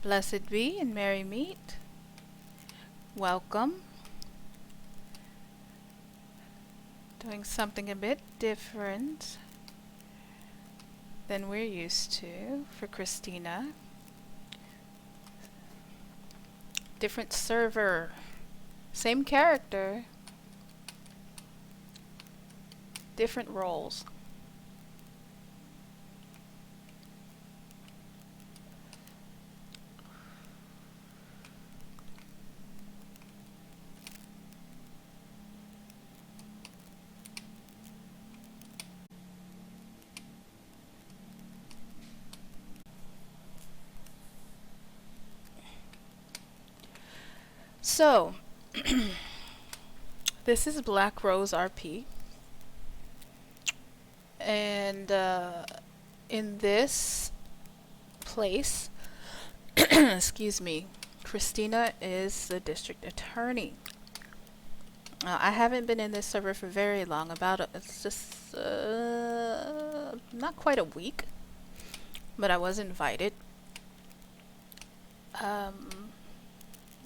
Blessed be and merry meet. Welcome. Doing something a bit different than we're used to for Kristina. Different server. Same character. Different roles. So, this is Black Rose RP, and in this place, excuse me, Kristina is the district attorney. I haven't been in this server for very long, it's just not quite a week, but I was invited.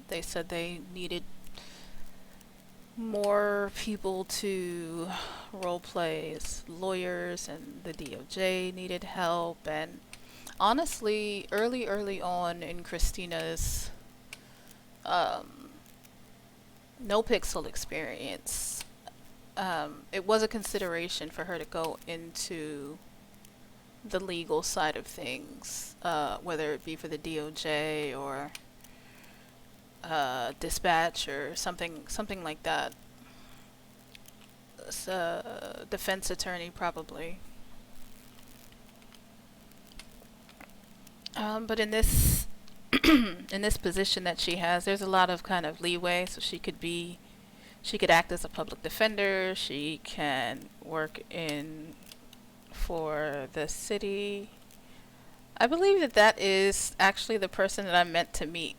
They said they needed more people to roleplay as lawyers, and the DOJ needed help. And honestly, early on in Kristina's no pixel experience, it was a consideration for her to go into the legal side of things, whether it be for the DOJ or dispatch or something like that. Defense attorney probably. But in this in this position that she has, there's a lot of kind of leeway. So she could act as a public defender. She can work for the city. I believe that is actually the person that I'm meant to meet.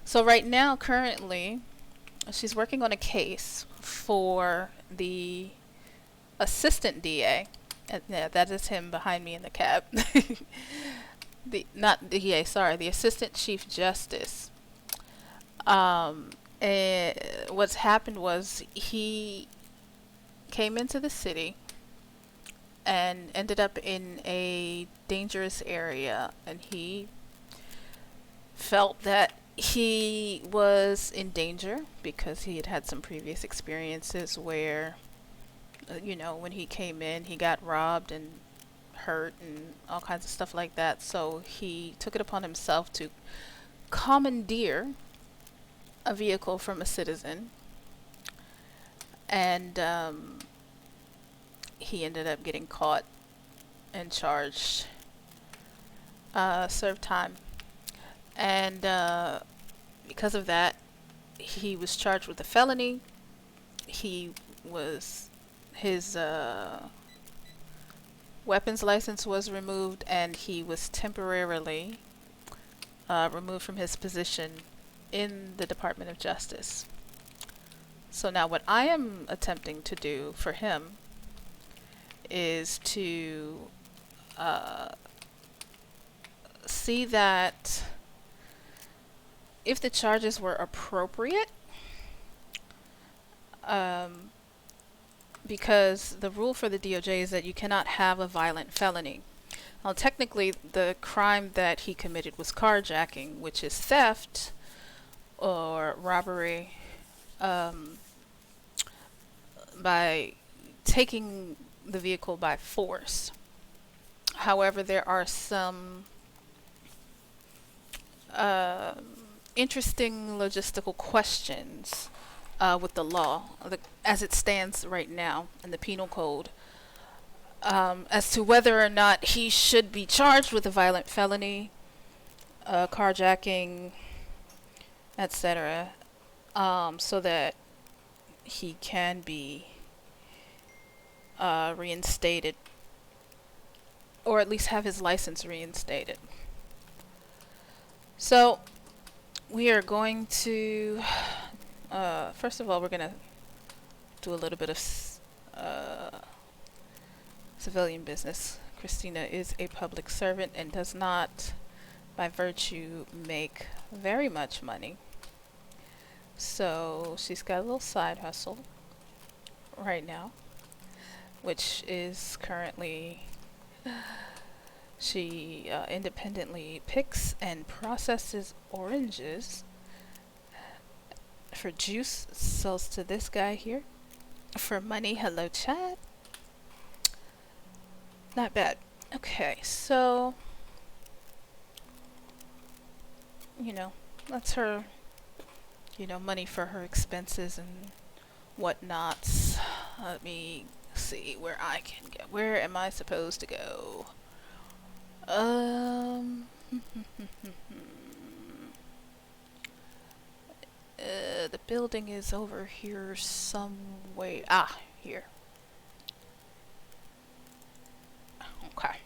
So right now, currently, she's working on a case for the assistant DA. Yeah, that is him behind me in the cab. Not the DA, sorry, the assistant chief justice. And what's happened was he came into the city and ended up in a dangerous area, and he felt that he was in danger because he had had some previous experiences where, when he came in, he got robbed and hurt and all kinds of stuff like that. So he took it upon himself to commandeer a vehicle from a citizen, and he ended up getting caught and charged, served time. And because of that, he was charged with a felony. His weapons license was removed, and he was temporarily removed from his position in the Department of Justice. So now what I am attempting to do for him is to see that if the charges were appropriate, because the rule for the DOJ is that you cannot have a violent felony. Now, technically, the crime that he committed was carjacking, which is theft or robbery by taking the vehicle by force. However, there are some interesting logistical questions with the law as it stands right now in the penal code, as to whether or not he should be charged with a violent felony, carjacking, etc., so that he can be reinstated, or at least have his license reinstated. So we are going to first of all, we're going to do a little bit of civilian business. Kristina is a public servant and does not, by virtue, make very much money. So she's got a little side hustle right now, which is currently she independently picks and processes oranges for juice, sells to this guy here for money. Hello, chat. Not bad. Okay, so that's her, money for her expenses and whatnots. Let me see where I can get. Where am I supposed to go? The building is over here some way. Ah, here. Okay.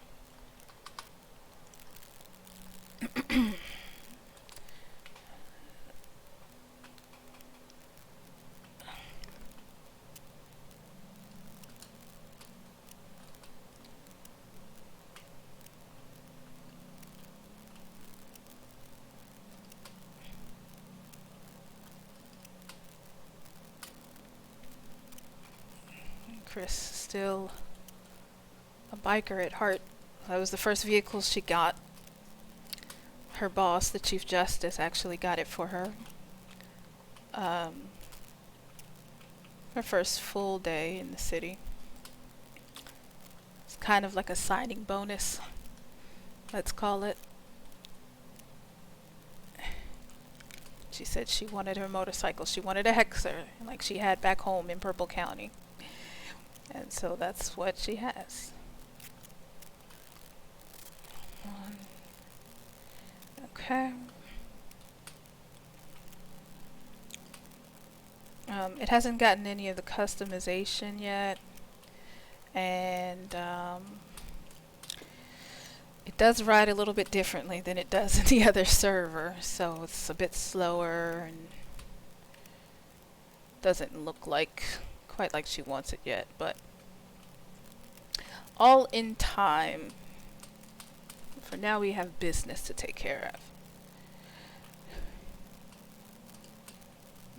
Chris, still a biker at heart. That was the first vehicle she got. Her boss, the Chief Justice, actually got it for her. Her first full day in the city. It's kind of like a signing bonus, let's call it. She said she wanted her motorcycle. She wanted a Hexer, like she had back home in Purple County. And so that's what she has. Okay. It hasn't gotten any of the customization yet. And it does ride a little bit differently than it does in the other server. So it's a bit slower and doesn't look quite like she wants it yet, but all in time. For now, we have business to take care of.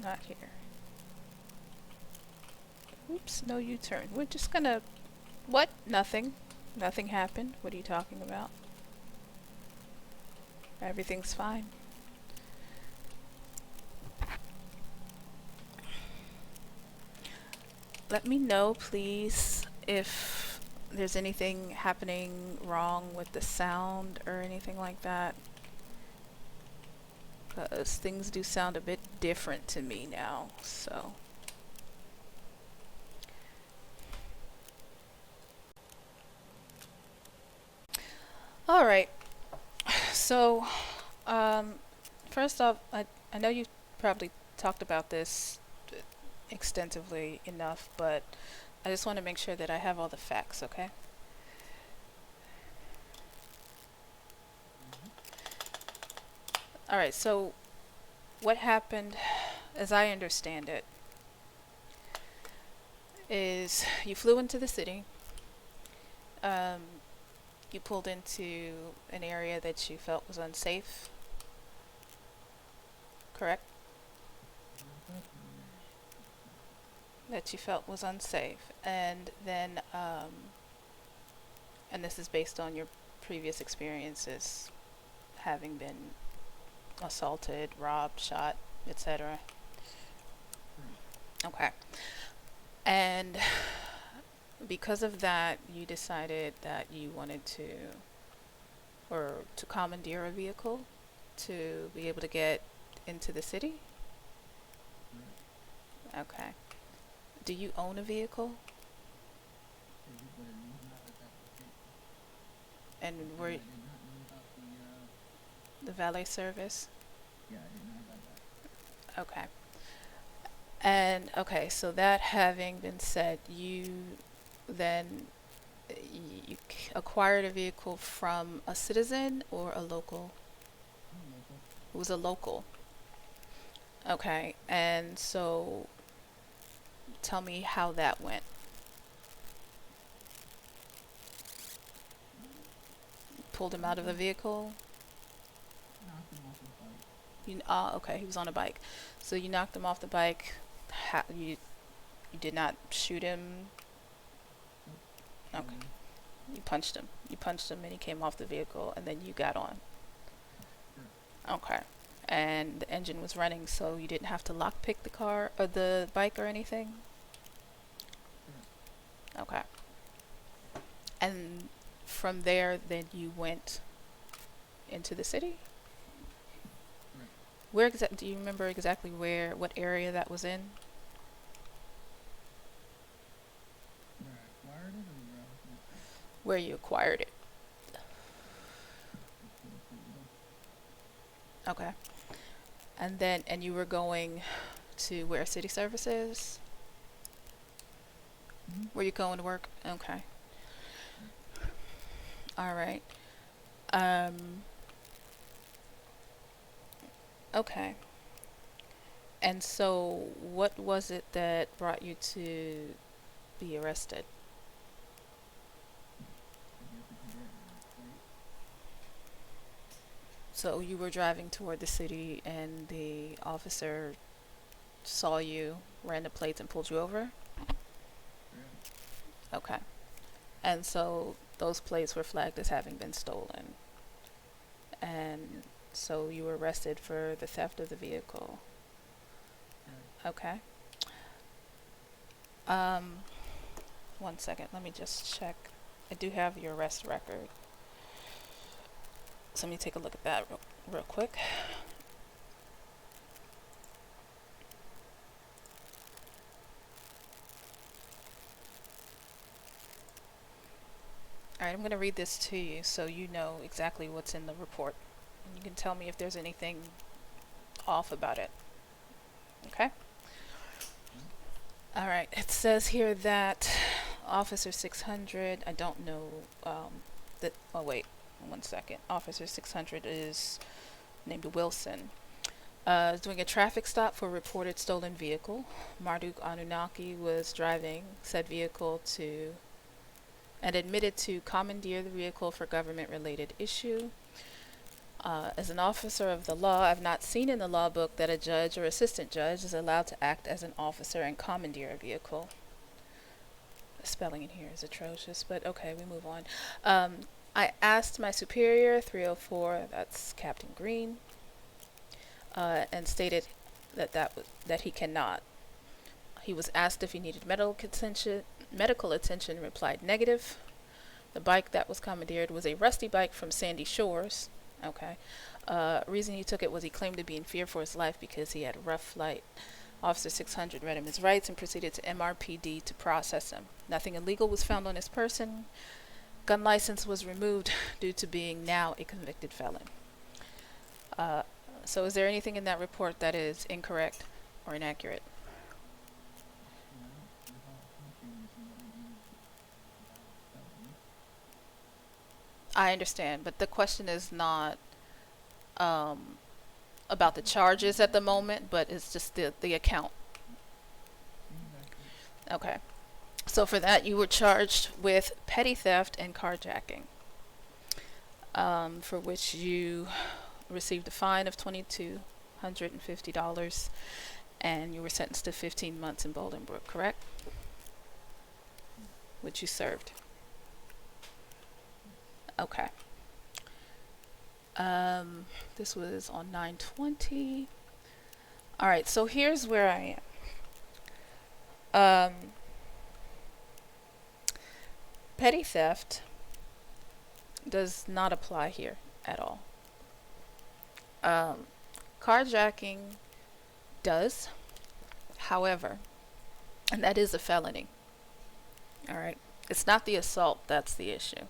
Not here. Oops, no U-turn. We're just gonna... What? Nothing. Nothing happened. What are you talking about? Everything's fine. Let me know, please, if there's anything happening wrong with the sound or anything like that. Because things do sound a bit different to me now, so... Alright, so first off, I know you probably talked about this extensively enough, but I just want to make sure that I have all the facts, okay? Alright, so what happened, as I understand it, is you flew into the city. You pulled into an area that you felt was unsafe, correct? That you felt was unsafe, and then, and this is based on your previous experiences, having been assaulted, robbed, shot, etc. Okay. And because of that, you decided that you wanted to commandeer a vehicle to be able to get into the city? Okay. Do you own a vehicle? And were the valet service? Okay. And okay, so that having been said, you then acquired a vehicle from a citizen or a local? It was a local. Okay, and so tell me how that went. pulled him out of the vehicle? knocked him off his bike. Okay, he was on a bike. So you knocked him off the bike. You did not shoot him. Nope. Okay. Shooting. You punched him. You punched him and he came off the vehicle and then you got on. Correct. Okay. And the engine was running, so you didn't have to lockpick the car or the bike or anything? Correct. Okay. And from there, then you went into the city? Correct. Do you remember exactly what area that was in? Where I acquired it or where I was gonna take it? Where you acquired it? It's for the freedom. Okay. And you were going to where city services? Mm-hmm. Were you going to work? Okay. Correct. All right. Um, okay. And so, what was it that brought you to be arrested? I guess it could get plate. So, you were driving toward the city, and the officer saw you, ran the plates, and pulled you over? Correct. Okay. And so, those plates were flagged as having been stolen. And so, you were arrested for the theft of the vehicle. Correct. Okay. Um, 1 second. Let me just check. I do have your arrest record. So let me take a look at that real quick. All right, I'm going to read this to you so you know exactly what's in the report. And you can tell me if there's anything off about it. Okay? All right. It says here that Officer 600, I don't know oh wait, 1 second. Officer 600 is named Wilson. Is doing a traffic stop for a reported stolen vehicle. Marduk Anunnaki was driving said vehicle to and admitted to commandeer the vehicle for government-related issue. As an officer of the law, I've not seen in the law book that a judge or assistant judge is allowed to act as an officer and commandeer a vehicle. The spelling in here is atrocious, but okay, we move on. I asked my superior, 304, that's Captain Green, and stated that he cannot. He was asked if he needed medical attention and replied negative. The bike that was commandeered was a rusty bike from Sandy Shores. Okay. Reason he took it was he claimed to be in fear for his life because he had a rough flight. Officer 600 read him his rights and proceeded to MRPD to process him. Nothing illegal was found on his person. Gun license was removed due to being now a convicted felon. So is there anything in that report that is incorrect or inaccurate? Well, I don't recall punching somebody being a violent felony. I understand, but the question is not about the charges at the moment, but it's just the account. Seems accurate. Okay. So for that, you were charged with petty theft and carjacking, for which you received a fine of $2,250, and you were sentenced to 15 months in Bolingbrook, correct? Which you served. Okay. This was on 9/20. All right, so here's where I am. Petty theft does not apply here at all. Carjacking does, however, and that is a felony. All right, it's not the assault that's the issue.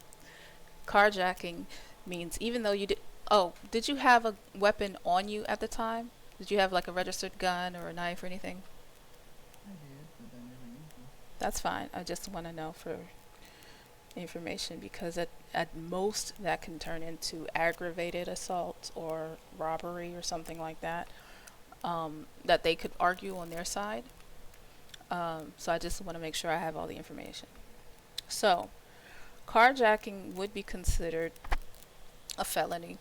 Carjacking means even though you did. Oh, did you have a weapon on you at the time? Did you have like a registered gun or a knife or anything? I did, but I never used them. That's fine. I just want to know for information because at most that can turn into aggravated assault or robbery or something like that. That they could argue on their side. So I just want to make sure I have all the information. So, carjacking would be considered a felony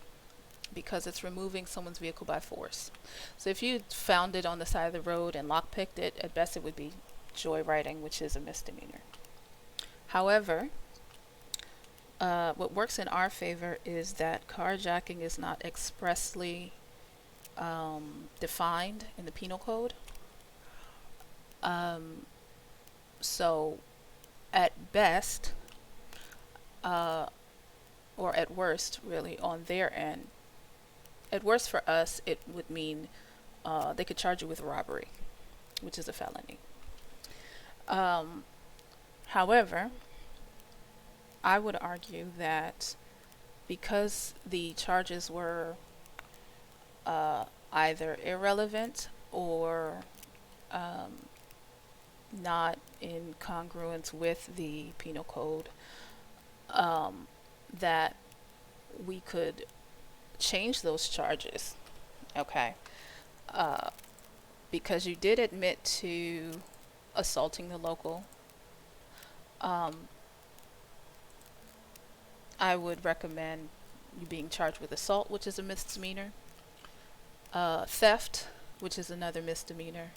because it's removing someone's vehicle by force. So if you found it on the side of the road and lockpicked it, at best it would be joyriding, which is a misdemeanor. However, what works in our favor is that carjacking is not expressly defined in the penal code. Um, so, at best, or at worst, really, on their end, at worst for us, it would mean they could charge you with robbery, which is a felony. Um, However, I would argue that because the charges were either irrelevant or um, not in congruence with the penal code, um, that we could change those charges. Okay. Uh, because you did admit to assaulting the local, um, I would recommend you being charged with assault, which is a misdemeanor, theft, which is another misdemeanor,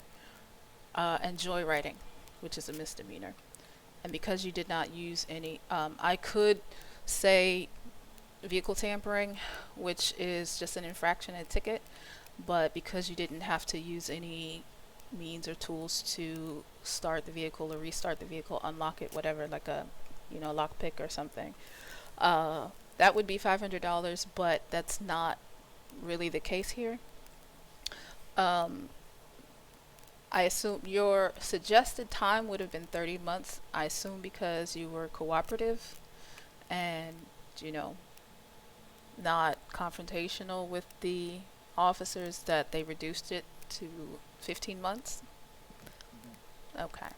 and joyriding, which is a misdemeanor. And because you did not use any, I could say vehicle tampering, which is just an infraction and ticket, but because you didn't have to use any means or tools to start the vehicle or restart the vehicle, unlock it, whatever, like a, lockpick or something, that would be $500, but that's not really the case here. Um, I assume your suggested time would have been 30 months. I assume because you were cooperative and, you know, not confrontational with the officers that they reduced it to 15 months. Okay.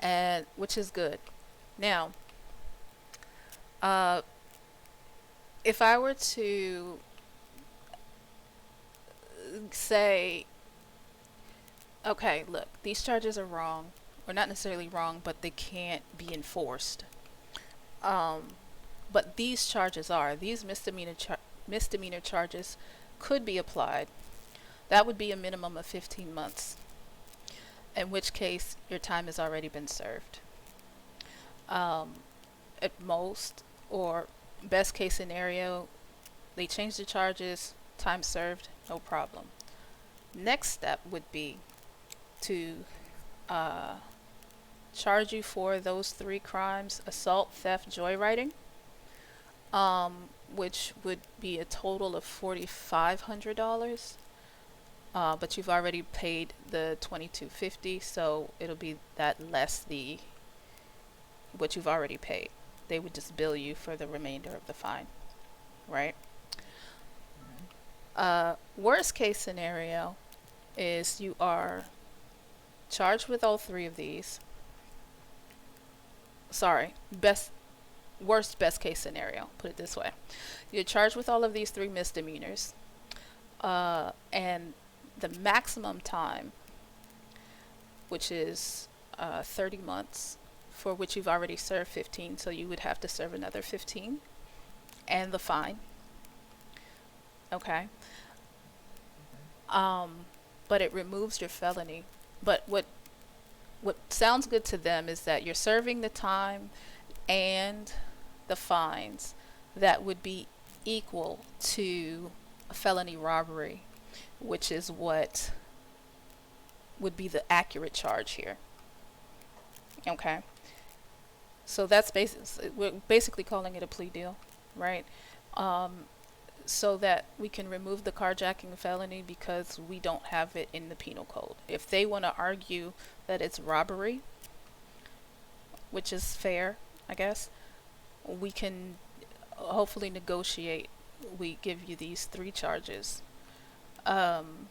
And which is good. Now, uh, if I were to say, okay, look, these charges are wrong, or not necessarily wrong, but they can't be enforced. Um, but these charges are, these misdemeanor charges could be applied. That would be a minimum of 15 months, in which case your time has already been served. Um, at most, or best case scenario, they change the charges, time served, no problem. Next step would be to uh, charge you for those three crimes: assault, theft, joyriding, which would be a total of $4,500. But you've already paid the $2,250, so it'll be that less the what you've already paid. They would just bill you for the remainder of the fine, right? Worst case scenario is you are charged with all three of these. Sorry, best case scenario, put it this way. You're charged with all of these three misdemeanors, and the maximum time, which is 30 months, for which you've already served 15, so you would have to serve another 15, and the fine. Okay. But it removes your felony. But what sounds good to them is that you're serving the time and the fines that would be equal to a felony robbery, which is what would be the accurate charge here. Okay. So that's we're basically calling it a plea deal, right? So that we can remove the carjacking felony because we don't have it in the penal code. If they want to argue that it's robbery, which is fair, I guess, we can hopefully negotiate. We give you these three charges, and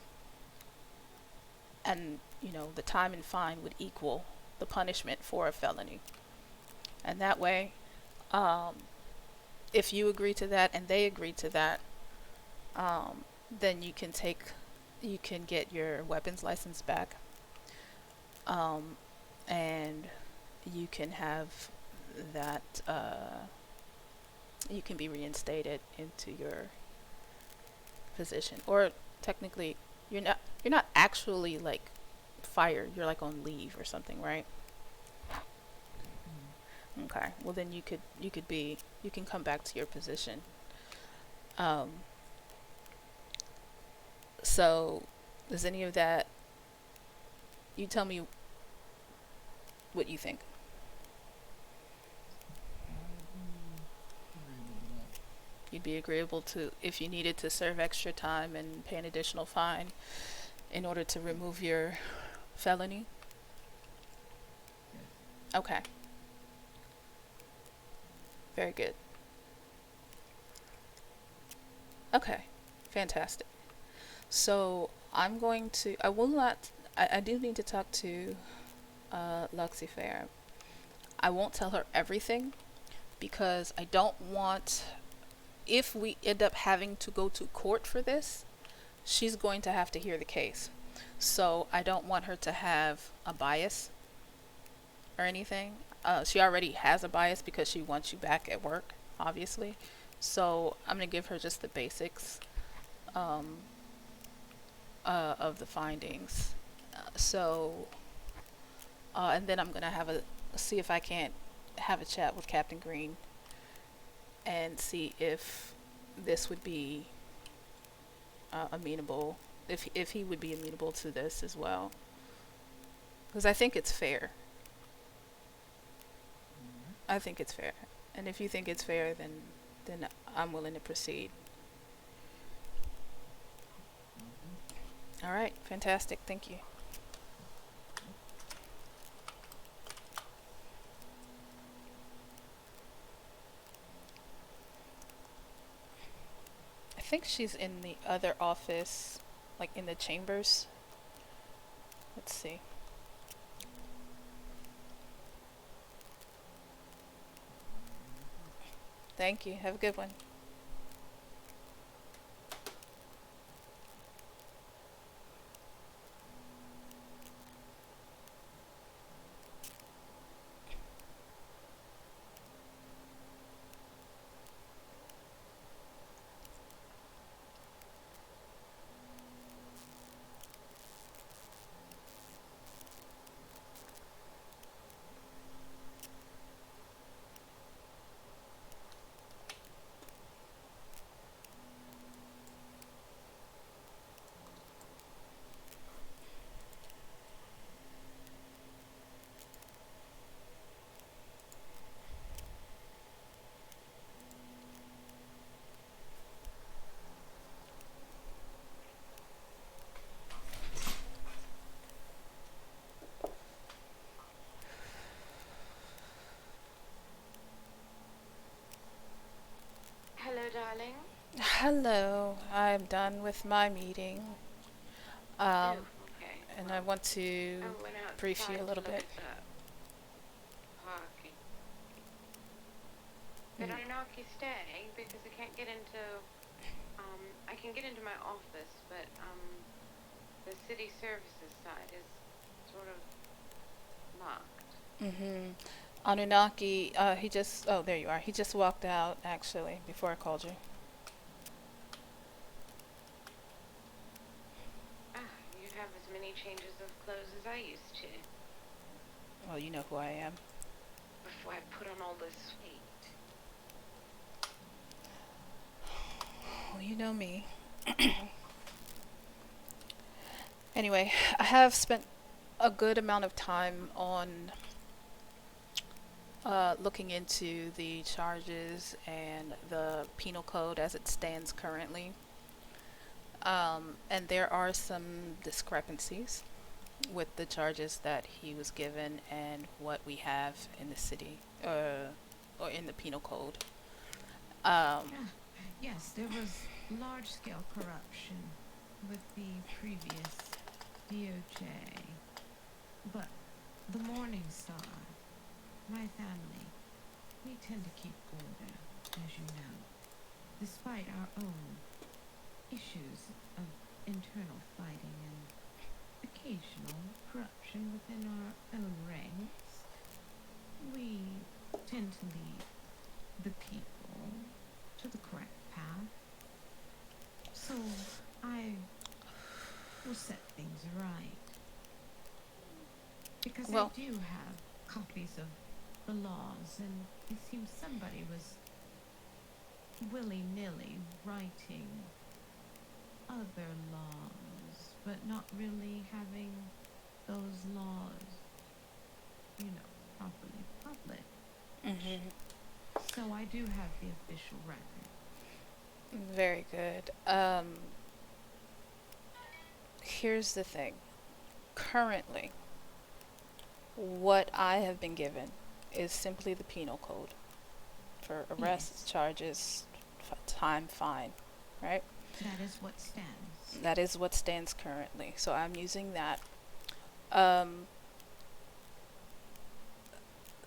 the time and fine would equal the punishment for a felony, and that way, if you agree to that and they agree to that, then you can get your weapons license back, and you can have that You can be reinstated into your position, or technically, you're not actually like fired. You're like on leave or something, right? Mm. Okay. Well, then you can come back to your position. Um, so, does any of that? You tell me what you think. I'd be agreeable to that. You'd be agreeable to if you needed to serve extra time and pay an additional fine in order to remove your felony. Yes. Okay. Very good. Okay. Fantastic. So I'm going to. I will not. I do need to talk to Lucifer. I won't tell her everything because I don't want. If we end up having to go to court for this, she's going to have to hear the case. So I don't want her to have a bias or anything. She already has a bias because she wants you back at work, obviously. So I'm gonna give her just the basics um, of the findings. And then I'm gonna have a see if I can't have a chat with Captain Green and see if this would be amenable, if he would be amenable to this as well, because I think it's fair. Alright. I think it's fair, and if you think it's fair, then I'm willing to proceed. Sounds good. All right, fantastic. Thank you. Yep. I think she's in the other office, like in the chambers. Let's see. Alrighty. Thank you. Have a good one. Hello, darling. Hello. I'm done with my meeting. Oh, Um, okay. and I Well, want to I went brief you a outside to little look bit. at the parking. But Mm. I'm not staying because I can't get into. I can get into my office, but the city services side is sort of locked. Mhm. Anunnaki. He just. Oh, there you are. He just walked out actually before I called you. Ah, you have as many changes of clothes as I used to Well, you know who I am. before I put on all this weight. Well, you know me. Anyway, I have spent a good amount of time on looking into the charges and the penal code as it stands currently. And there are some discrepancies with the charges that he was given and what we have in the city, or in the penal code. Um, Ah, yes, there was large scale corruption with the previous DOJ. But the Morning Star, my family, we tend to keep order, as you know, despite our own issues of internal fighting and occasional corruption within our own ranks. We tend to leave the people to the correct path. So I will set things right. Because I Well, do have copies of the laws, and it seems somebody was willy nilly writing other laws, but not really having those laws, properly published. hmm So I do have the official record. very good. Here's the thing. Currently, what I have been given is simply the penal code for arrests, Yes, charges, time, fine, right? that is what stands. That is what stands currently. So I'm using that. Um,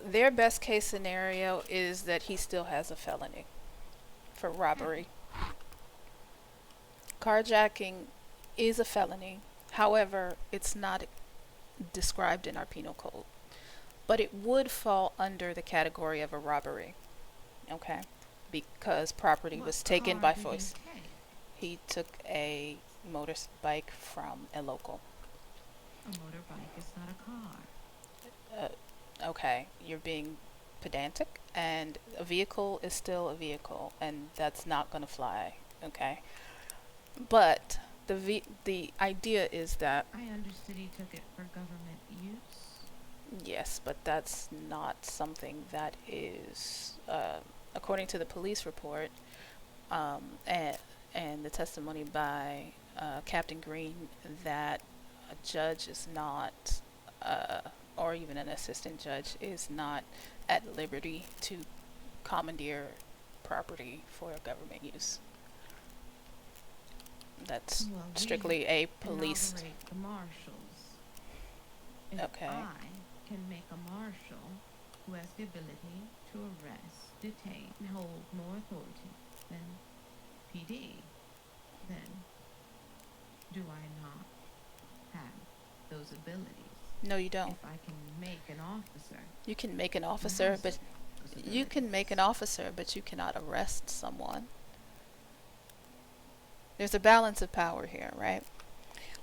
their best case scenario is that he still has a felony for robbery. Carjacking is a felony. However, it's not described in our penal code. But it would fall under the category of a robbery, okay? Because property What was taken car by did he force. take? He took a motorbike from a local. A motorbike is not a car. Okay, you're being pedantic, and a vehicle is still a vehicle, and that's not going to fly, okay? But the idea is that I understood he took it for government use. yes, but that's not something that is, according to the police report, and the testimony by Captain Green, that a judge is not, or even an assistant judge is not at liberty to commandeer property for government use. That's Well, we strictly a police. inaugurate the marshals. If Okay. I can make a marshal who has the ability to arrest, detain, and hold more authority than PD, then do I not have those abilities? No, you don't. If I can make an officer You can make an who officer, has but those you can make an abilities. officer, but you cannot arrest someone. There's a balance of power here, right?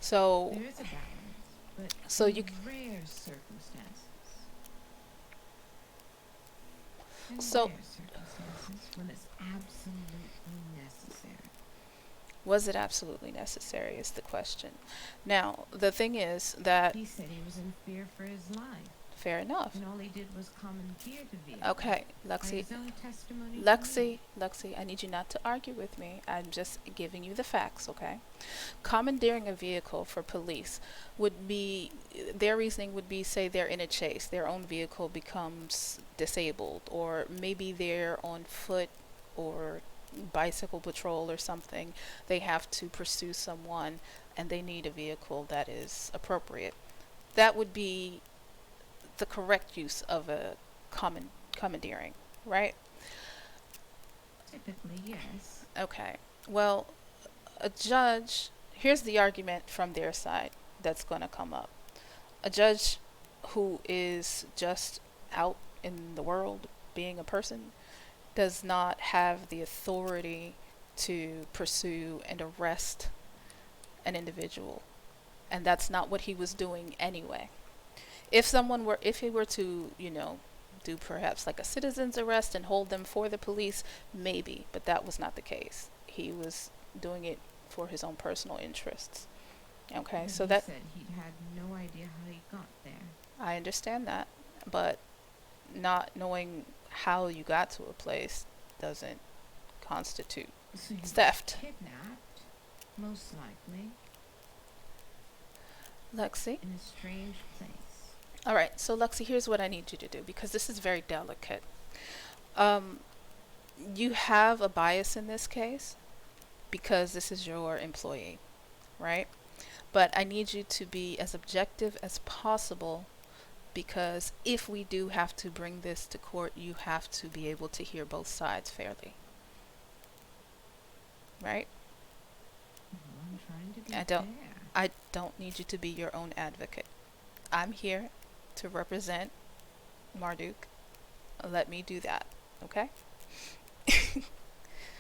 So, There is a balance, but so in you, rare circumstances, in so rare circumstances, when it's absolutely necessary. was it absolutely necessary is the question. Now, the thing is that, He said he was in fear for his life, fair enough. and all he did was commandeer the vehicle Okay, by Lexi, his own testimony to me. Lexi, I need you not to argue with me. I'm just giving you the facts, okay? Commandeering a vehicle for police would be, their reasoning would be, say they're in a chase, their own vehicle becomes disabled, or maybe they're on foot or bicycle patrol or something. They have to pursue someone and they need a vehicle that is appropriate. That would be the correct use of a commandeering, right? Typically, yes. Okay. Well, a judge, here's the argument from their side that's going to come up. A judge who is just out in the world being a person does not have the authority to pursue and arrest an individual. And that's not what he was doing anyway. If he were to, do perhaps like a citizen's arrest and hold them for the police, maybe, but that was not the case. He was doing it for his own personal interests. Okay, But so he that, said he'd had no idea how he got there. I understand that, but not knowing how you got to a place doesn't constitute So he was theft. kidnapped, most likely, Lexi? in a strange place. All right, so Lexi, here's what I need you to do because this is very delicate. Um, you have a bias in this case because this is your employee, right? But I need you to be as objective as possible because if we do have to bring this to court, you have to be able to hear both sides fairly, right? Well, I'm trying to be I don't- fair. I don't need you to be your own advocate. I'm here to represent Marduk. Let me do that, okay?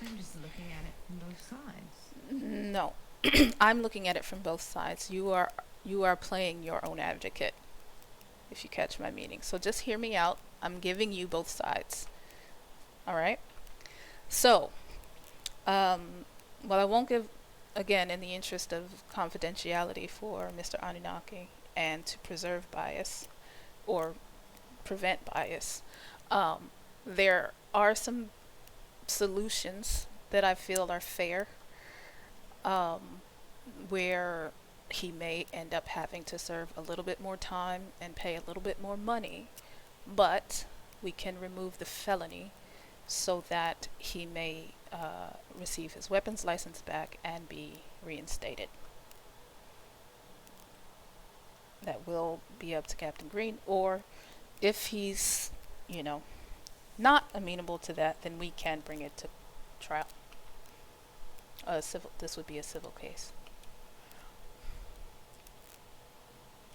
I'm just looking at it from both sides. No, I'm looking at it from both sides. You are playing your own advocate, if you catch my meaning. So just hear me out. I'm giving you both sides. All right. So, well, I won't give again in the interest of confidentiality for Mr. Anunnaki and to preserve bias or prevent bias. Um, there are some solutions that I feel are fair, um, where he may end up having to serve a little bit more time and pay a little bit more money, but we can remove the felony so that he may receive his weapons license back and be reinstated. That will be up to Captain Green, or if he's, you know, not amenable to that, then we can bring it to trial. This would be a civil case.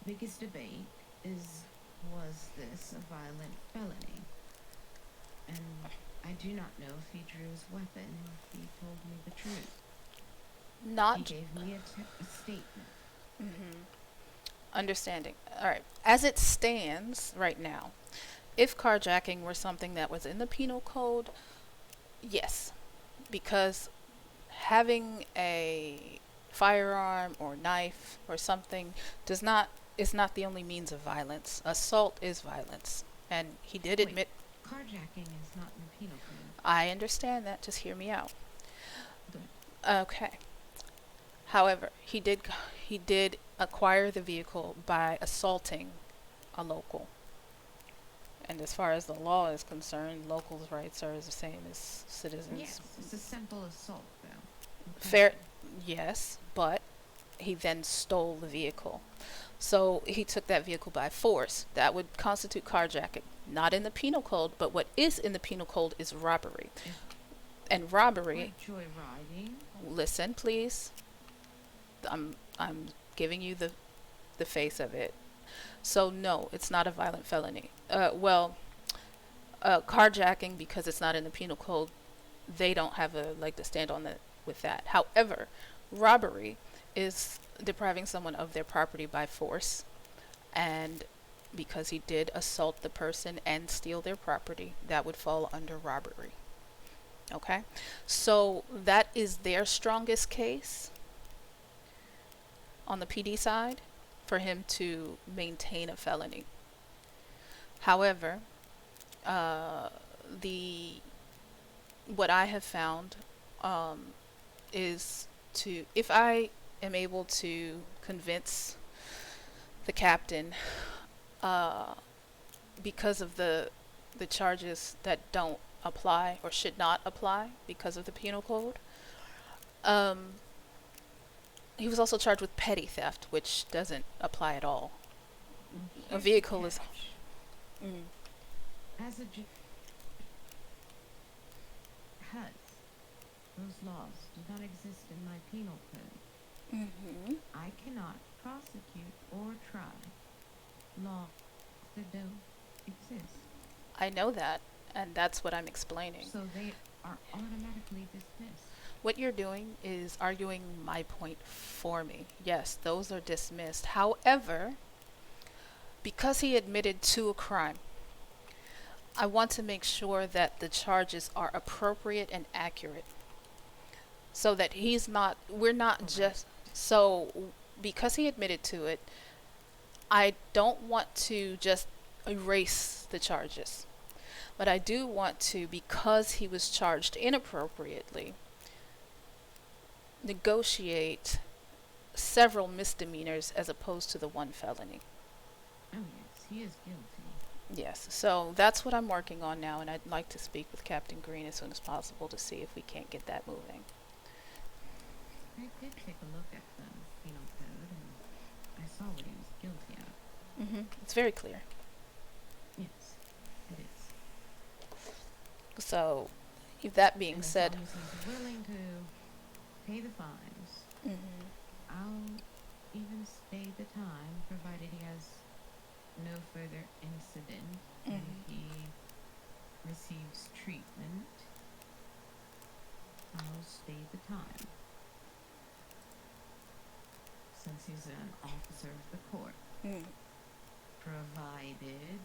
Biggest debate is, was this a violent felony? And I do not know if he drew his weapon or if he told me the truth. He Not gave me a statement. mm-hmm. Understanding. All right. As it stands right now, if carjacking were something that was in the penal code, yes, because having a firearm or knife or something does not is not the only means of violence. Assault is violence, and he did Wait. admit. Carjacking is not in the penal code. I understand that. Just hear me out. Good. Okay. However, he did acquire the vehicle by assaulting a local. And as far as the law is concerned, locals' rights are the same as citizens. Yes, it's a simple assault, though. Okay. Fair, yes, but he then stole the vehicle. So he took that vehicle by force. That would constitute carjacking. Not in the penal code, but what is in the penal code is robbery. And robbery, Like joyriding. listen please. I'm giving you the face of it. So no, it's not a violent felony. Carjacking, because it's not in the penal code, they don't have a leg to stand on that with that. However, robbery is depriving someone of their property by force, and because he did assault the person and steal their property, that would fall under robbery. Okay? So that is their strongest case on the PD side for him to maintain a felony. However, the what I have found is to if I am able to convince the captain because of the charges that don't apply or should not apply because of the penal code. He was also charged with petty theft, which doesn't apply at all. A Here's vehicle the is. catch. Mm, As a because those laws do not exist in my penal code, mm-hmm. I cannot prosecute or try laws that don't exist. I know that, and that's what I'm explaining. So they are automatically dismissed. What you're doing is arguing my point for me. Yes, those are dismissed. However, because he admitted to a crime, I want to make sure that the charges are appropriate and accurate. So that we're not Correct. just, so because he admitted to it, I don't want to just erase the charges. But I do want to, because he was charged inappropriately, negotiate several misdemeanors as opposed to the one felony. Oh yes, he is guilty. Yes, so that's what I'm working on now, and I'd like to speak with Captain Green as soon as possible to see if we can't get that moving. I did take a look at the penal code and I saw what he was guilty of. It's very clear. Yes, it is. So, if that being And as said, long as he's willing to pay the fines, mhm, I'll even stay the time, provided he has no further incident and Mhm. he receives treatment. I'll state the time, since he's an officer of the court, Mm. provided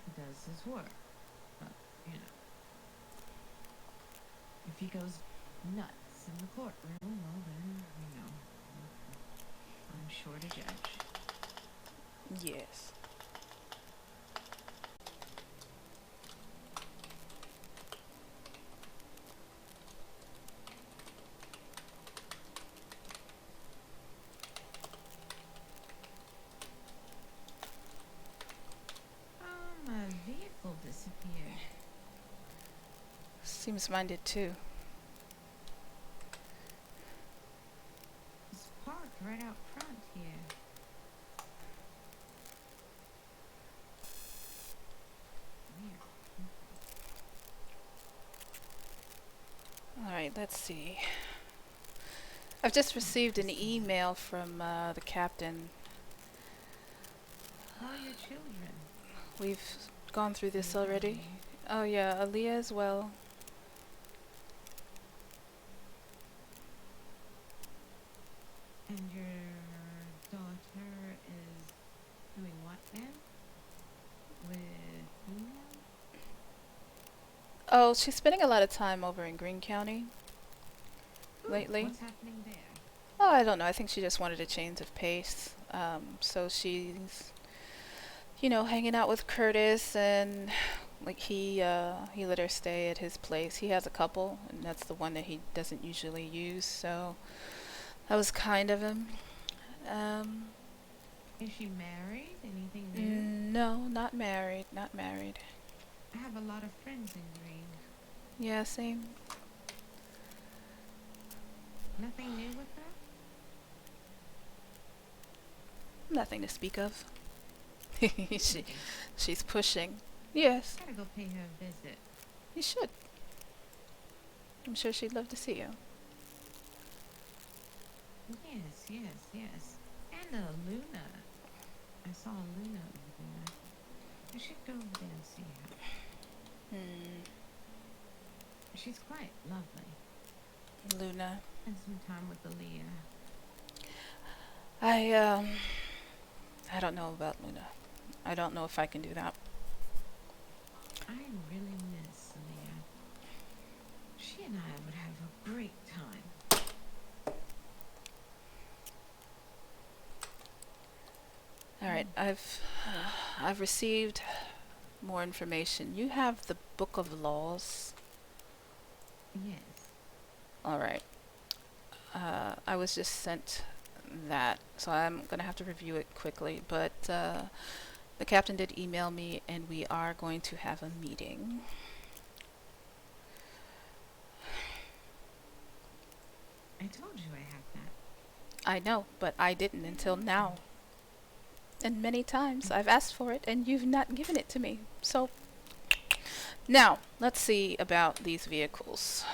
he does his work. But, you know, if he goes nuts in the courtroom, well then, you know, I'm sure to judge. Yes. My vehicle disappeared. Seems mine did too. It's parked right out front here. Weird. All right, let's see. I've just received an email from the captain. How are your children? We've gone through this They already. fine? Oh yeah, Aaliyah as well. And your daughter is doing what now? With Luna? Oh, she's spending a lot of time over in Greene County Ooh, lately. what's happening there? Oh, I don't know. I think she just wanted a change of pace. So she's, hanging out with Curtis, and like he let her stay at his place. He has a couple, and that's the one that he doesn't usually use. So that was kind of him. Um, Is she married? Anything new? no, not married. Not married. I have a lot of friends in Green. Yeah, same. Nothing new with her? Nothing to speak of. she, Okay. she's pushing. Yes, Gotta go pay her a visit. you should. I'm sure she'd love to see you. Yes. And Luna. I saw Luna over there. I should go over there and see her. Hmm. She's quite lovely. Luna. Spend some time with Aaliyah. I don't know about Luna. I don't know if I can do that. I really miss Aaliyah. She and I would have a great time. All right, I've received more information. You have the Book of Laws. Yes. All right. I was just sent that, so I'm gonna have to review it quickly. But the captain did email me, and we are going to have a meeting. I told you I have that. I know, but I didn't until now. And many times I've asked for it, and you've not given it to me. So now let's see about these vehicles.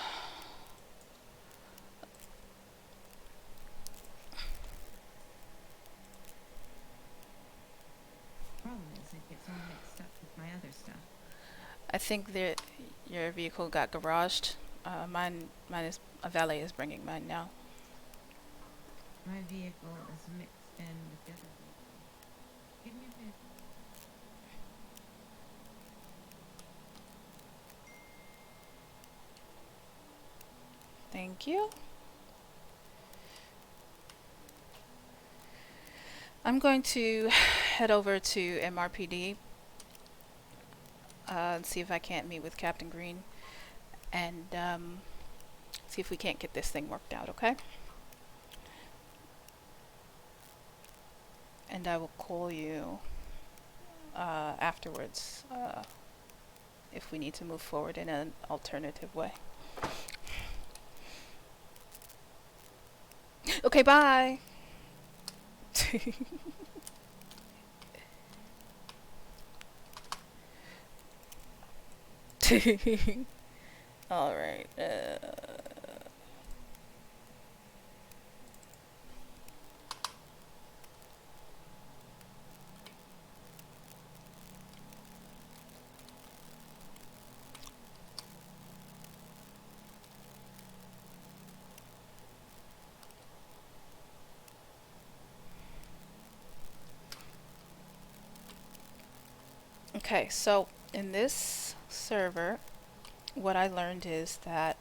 Problem is, it gets all mixed up with my other stuff. I think that your vehicle got garaged. Mine is a valet is bringing mine now. My vehicle is mixed in with the other vehicle. Give me a bit. Thank you. I'm going to head over to MRPD and see if I can't meet with Captain Green and see if we can't get this thing worked out, okay? And I will call you afterwards if we need to move forward in an alternative way. Okay, bye. All right. Okay, so in this server, what I learned is that,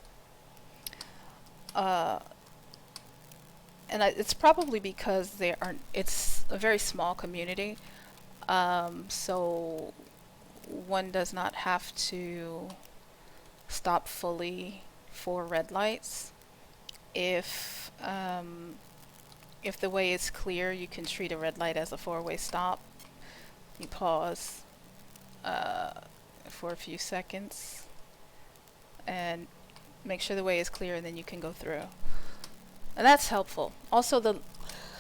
uh, it's probably because it's a very small community, so one does not have to stop fully for red lights. If the way is clear, you can treat a red light as a four-way stop. You pause uh, for a few seconds and make sure the way is clear, and then you can go through. And that's helpful. Also, the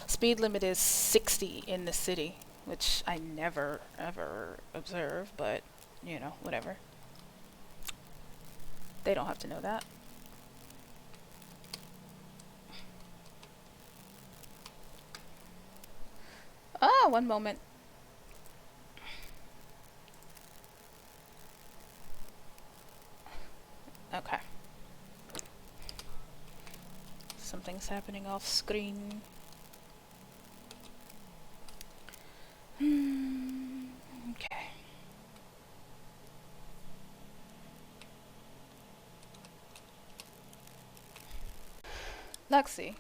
speed limit is 60 in the city, which I never ever observe, but whatever. They don't have to know that. Ah, one moment. Okay. Something's happening off screen. Okay. Lexi,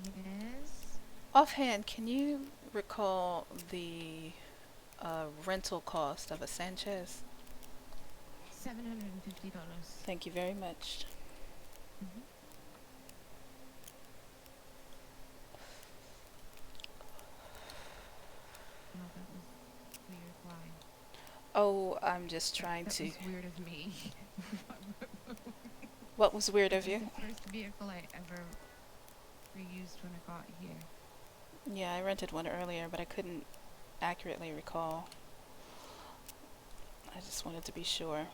Yes. offhand, can you recall the rental cost of a Sanchez? $750. Thank you very much. Mm-hmm. Oh, that was weird. Why? Oh, I'm just trying That to. was weird of me. What was weird It of was you? the first vehicle I ever reused when I got here. Yeah, I rented one earlier, but I couldn't accurately recall. I just wanted to be sure.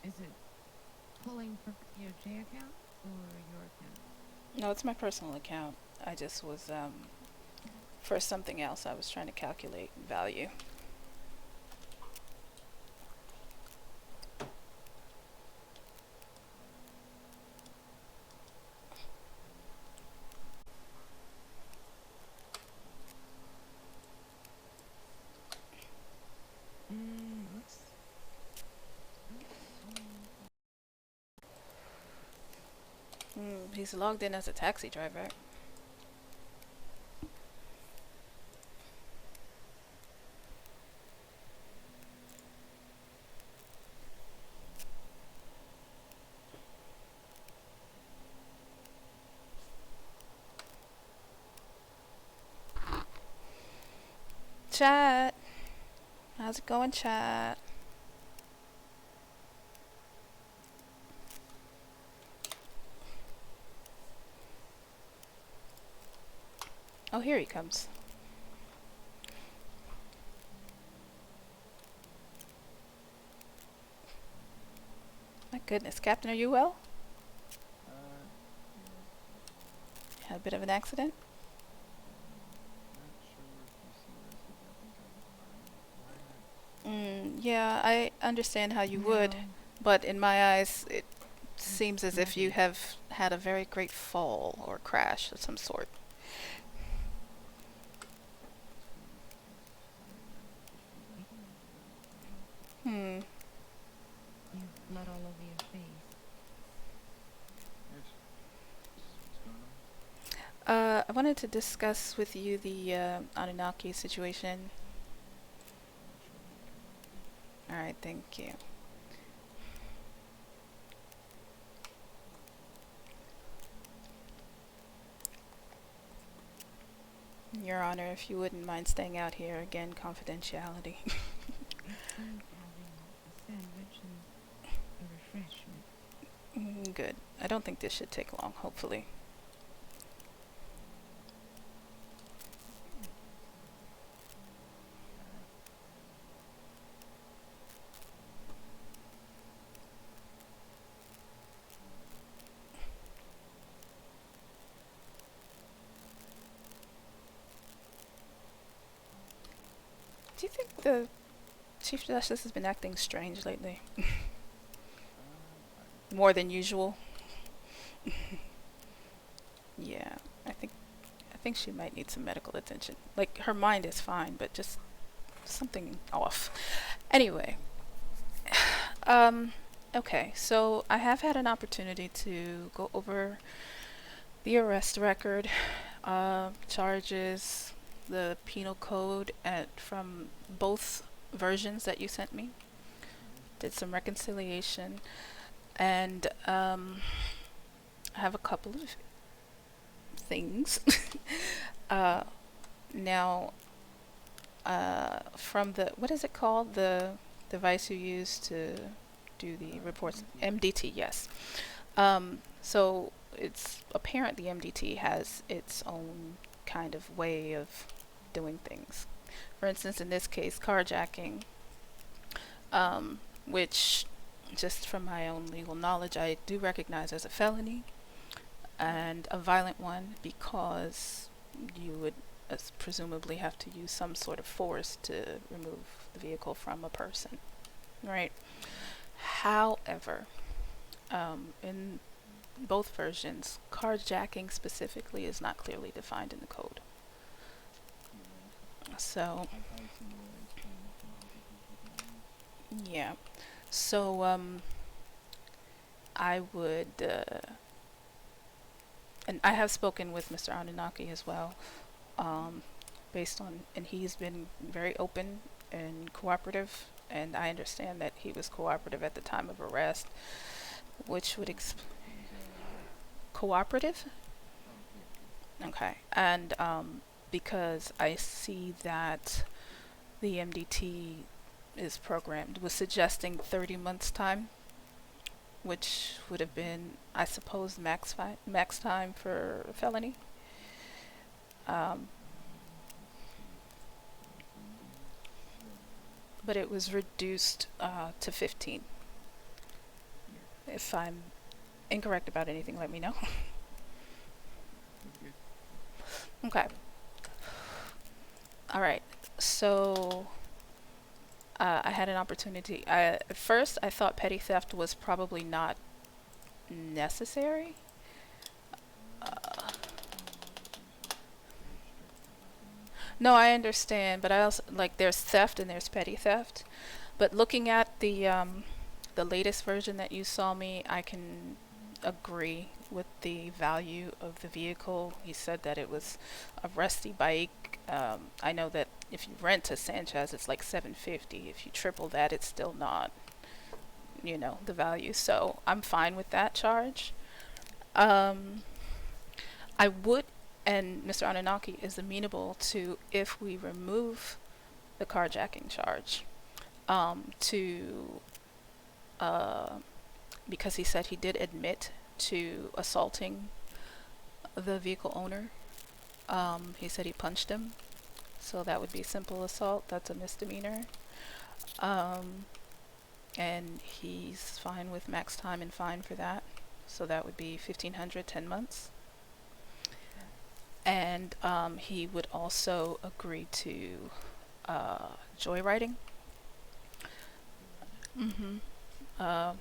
Is it pulling from your J account or your account? No, it's my personal account. I just was, for something else, I was trying to calculate value. Looks. He's logged in as a taxi driver. Chat. How's it going, chat? Oh, here he comes. My goodness, Captain, are you well? Yeah. Had a bit of an accident? Not sure if you see this. I think I'm fine. Why? Yeah, I understand how you would, No, but in my eyes, it it's seems as if you bloody. have had a very great fall or crash of some sort. Hmm. You have blood all over your face. Yes. What's going on? I wanted to discuss with you the Anunnaki situation. Sure. All right, thank you. Your Honor, if you wouldn't mind staying out here, again, confidentiality. It's like having a sandwich and a refreshment. Good. I don't think this should take long, hopefully. Do you think the Chief Justice has been acting strange lately? More than usual? Yeah, I think I think she might need some medical attention. Like her mind is fine, but just something off. Anyway, um, okay, so I have had an opportunity to go over the arrest record, charges, the penal code from both versions that you sent me. Did some reconciliation, and I have a couple of things. uh, now, from the what is it called? The device you use to do the reports, MDT. Yes. So it's apparent the MDT has its own kind of way of doing things. For instance, in this case, carjacking, which, just from my own legal knowledge, I do recognize as a felony and a violent one because you would presumably have to use some sort of force to remove the vehicle from a person, right? However, in both versions, carjacking specifically is not clearly defined in the code. So, yeah. So, I would, and I have spoken with Mr. Anunnaki as well, based on, and he's been very open and cooperative, and I understand that he was cooperative at the time of arrest, which would cooperative. Okay, and because I see that the MDT is programmed, was suggesting 30 months time, which would have been, I suppose, max time for a felony. Um, but it was reduced to 15. If I'm incorrect about anything, let me know. Okay. All right. So I had an opportunity. At first, I thought petty theft was probably not necessary. Uh, no, I understand, but I also like there's theft and there's petty theft. But looking at the latest version that you saw me, I can agree with the value of the vehicle. He said that it was a rusty bike. I know that if you rent a Sanchez, it's like 750. If you triple that, it's still not, the value. So I'm fine with that charge. Um, I would, and Mr. Anunnaki is amenable to if we remove the carjacking charge, to because he said he did admit to assaulting the vehicle owner. He said he punched him, so that would be simple assault. That's a misdemeanor. Um, and he's fine with max time and fine for that. So that would be 1,500, 10 months. And he would also agree to joyriding. Mm-hmm. Uh,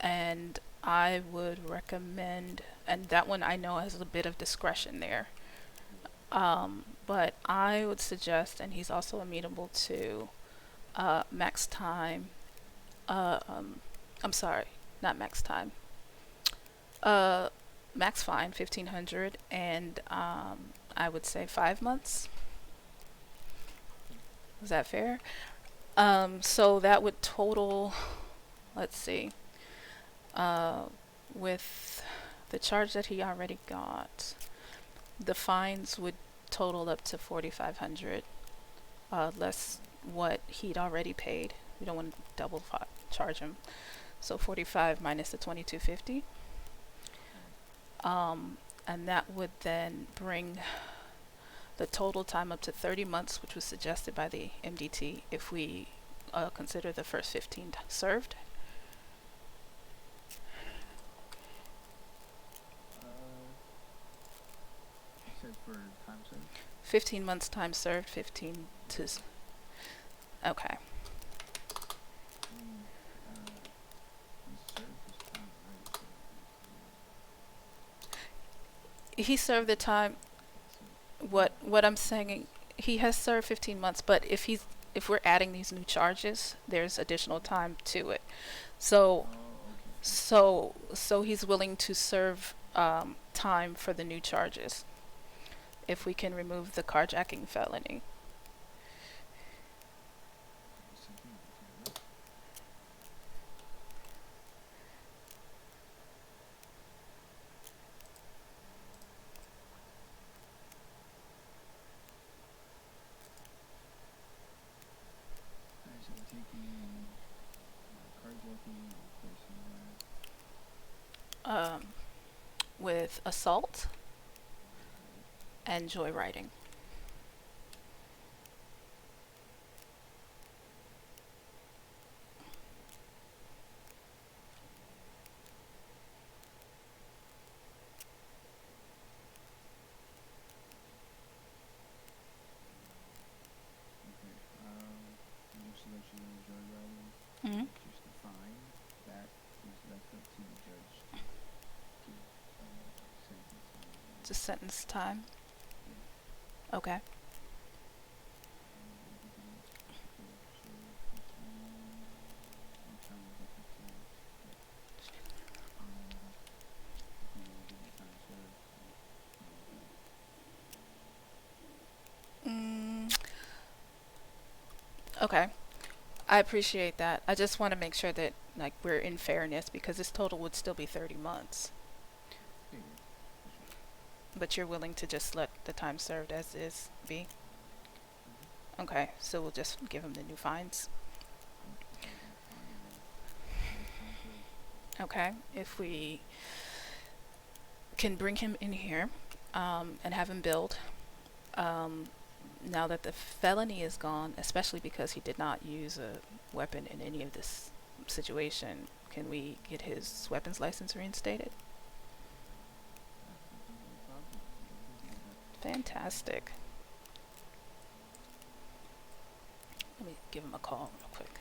and I would recommend, and that one I know has a bit of discretion there. But I would suggest, and he's also amenable to max time. I'm sorry, not max time. Uh, Max fine 1,500, and I would say 5 months. Is that fair? So that would total. Let's see. Uh, with the charge that he already got, the fines would total up to 4,500, less what he'd already paid. We don't want to double charge him. So 45 minus the 2,250. And that would then bring the total time up to 30 months, which was suggested by the MDT if we consider the first 15 served. You said for time served? 15 months time served, 15 to. Okay. he served the time. What I'm saying, he has served 15 months, but if we're adding these new charges, there's additional time to it. So Oh, okay. so he's willing to serve time for the new charges if we can remove the carjacking felony. Something we can look. Alright, so we're taking carjacking and replacing that. Um, with assault Right. and joyriding. Okay. Just to let you know, joyriding, Mm-hmm. that's just a fine. That is left up to the judge to sentence on that. Just sentence time. Yeah. Okay. Everything else is cool. So this one, I'm trying to get 15 months. Yeah. If you want to give me time served, I'm fine with that. Mm, okay. I appreciate that. I just want to make sure that like we're in fairness because this total would still be 30 months. Yeah, yeah, for sure. But you're willing to just let the time served as is be? Mm-hmm. Okay, so we'll just give him the new fines. Yep, just give him a fine and less time served. Okay, if we can bring him in here and have him billed, um, now that the felony is gone, especially because he did not use a weapon in any of this situation, can we get his weapons license reinstated? That would be no problem. We can definitely do that. Fantastic. Let me give him a call real quick.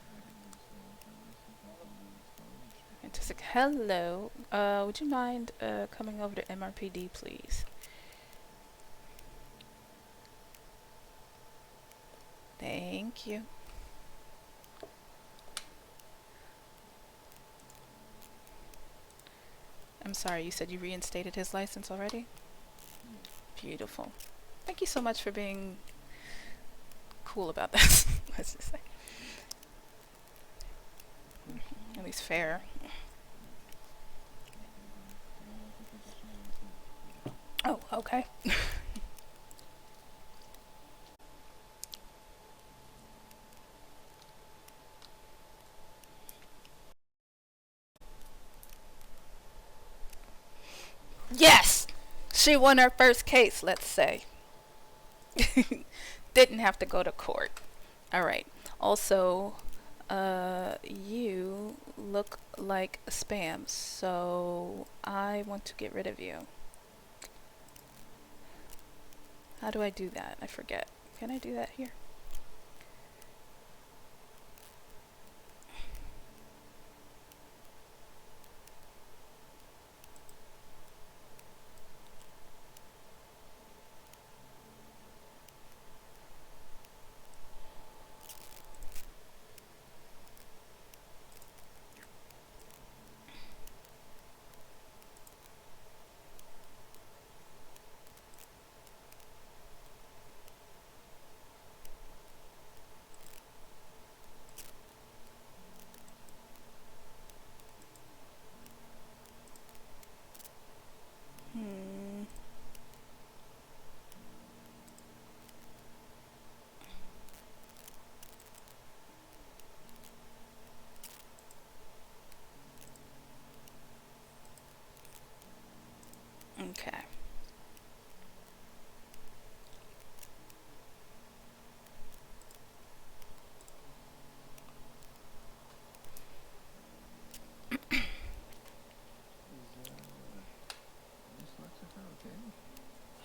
That is the gun license has been reinstalled. You should be good to Fantastic. go. Hello. Would you mind coming over to MRPD, please? Thank you. I'm sorry, you said you reinstated his license already? Yeah. Beautiful. Thank you so much for being cool about this. Let's just say. Of course, At least fair. yeah. You're welcome to get your license. Oh, okay. Yes! She won her first case, let's say. Didn't have to go to court. All right. Also, you look like spam, so I want to get rid of you. How do I do that? I forget. Can I do that here?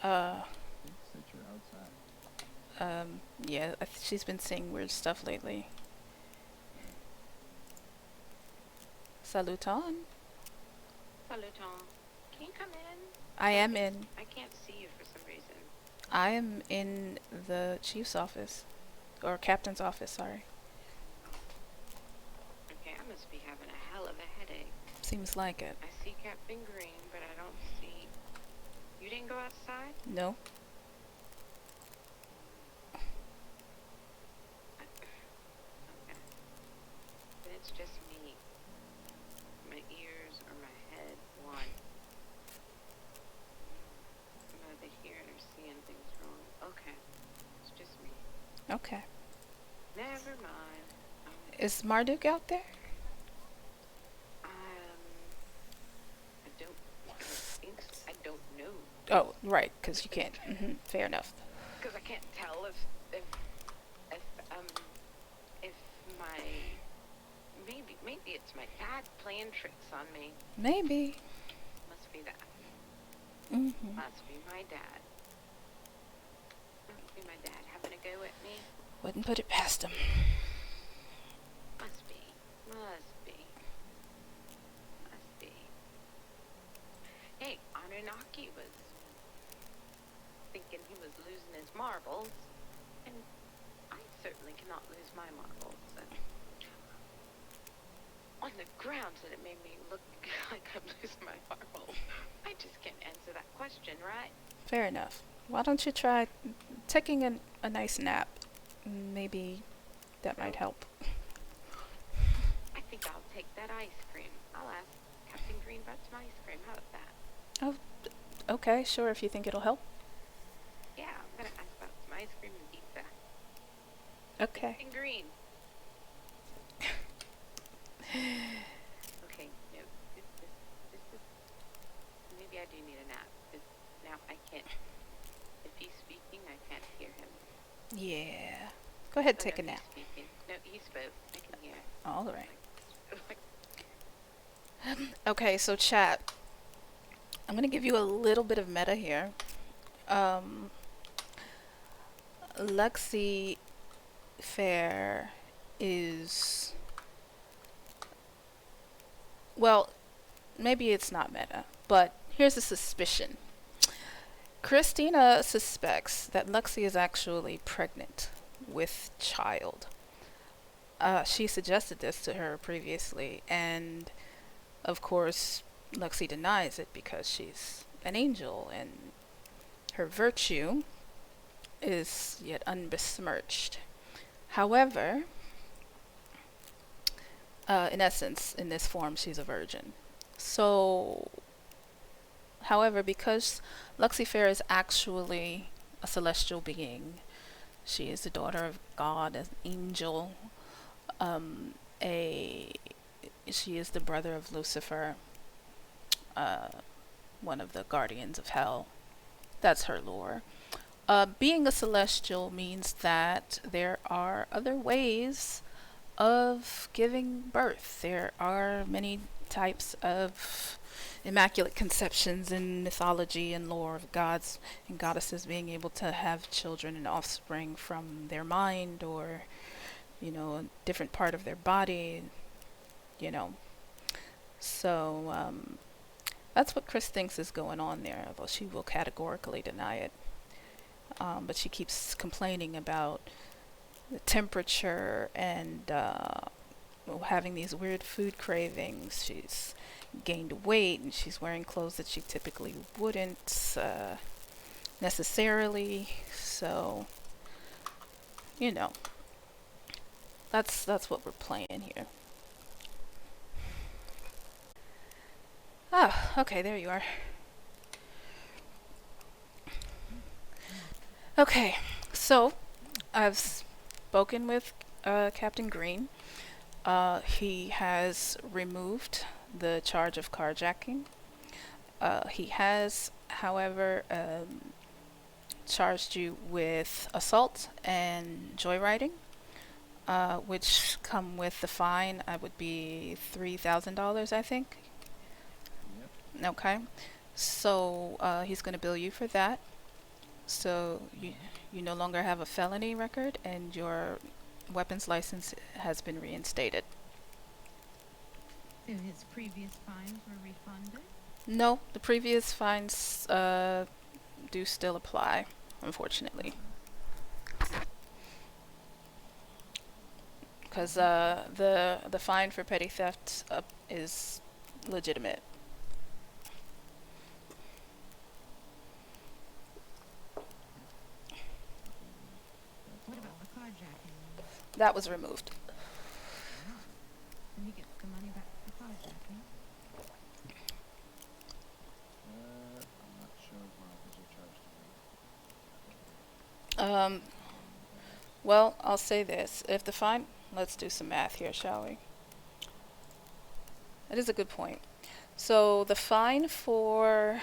Uh, It said you're outside. yeah, she's been saying weird stuff lately. Saluton. Saluton. Can you come in? I So am in. I can't see you for some reason. I am in the chief's office. Or captain's office, sorry. Okay, I must be having a hell of a headache. Seems like it. I see Captain Green, but I don't see. You didn't go outside? No? Okay. Then it's just me. My ears or my head, one. I'm either hearing or seeing things wrong. Okay. It's just me. Okay. Never mind. Is Marduk out there? I don't. I don't know. Oh, right, because you can't. Fair enough. Because I can't tell if um if my maybe it's my dad playing tricks on me. Maybe. Must be that. Mm-hmm. Must be my dad. Must be my dad having a go at me. Wouldn't put it past him. Must be. Must be. Must be. Hey, Anunnaki was thinking he was losing his marbles, and I certainly cannot lose my marbles. And on the grounds that it made me look like I'm losing my marbles. I just can't answer that question, right? Fair enough. Why don't you try taking a nice nap? Maybe that might help. I think I'll take that ice cream. I'll ask Captain Green about some ice cream. How about that? Oh, okay, sure, if you think it'll help. Yeah, I'm gonna ask about some ice cream and pizza. Okay. Captain Green. Okay, no, this is, maybe I do need a nap. Now I can't, if he's speaking, I can't hear him. Yeah. Go ahead, take a No, nap. he's speaking. No, he spoke. I can hear. All right. Like, Okay, so chat. I'm gonna give you a little bit of meta here. Um, Lexi Fair is, well, maybe it's not meta, but here's a suspicion. Kristina suspects that Lexi is actually pregnant with child. She suggested this to her previously, and of course, Lexi denies it because she's an angel and her virtue is yet unbesmirched. However, in essence, in this form, she's a virgin. So, however, because Lucifer is actually a celestial being, she is the daughter of God, an angel. Um, a she is the brother of Lucifer, uh, one of the guardians of hell. That's her lore. Being a celestial means that there are other ways of giving birth. There are many types of immaculate conceptions in mythology and lore of gods and goddesses being able to have children and offspring from their mind or, a different part of their body, you know. So, that's what Chris thinks is going on there, although she will categorically deny it. But she keeps complaining about the temperature and having these weird food cravings. She's gained weight and she's wearing clothes that she typically wouldn't necessarily. So, that's what we're playing here. Ah, okay, there you are. Okay, so I've spoken with Captain Green. He has removed the charge of carjacking. He has, however, charged you with assault and joyriding, which come with the fine. I would be $3,000, I think. Yep. Okay, so he's going to bill you for that. So you no longer have a felony record, and your weapons license has been reinstated. So his previous fines were refunded? No, the previous fines do still apply, unfortunately, because the fine for petty theft is legitimate. That's What all. about the carjacking? That was removed. Ah, and he gets the money back for carjacking? I'm not sure if my officer charged me. Um, well, I'll say this: if the fine, let's do some math here, shall we? That is a good point. So the fine for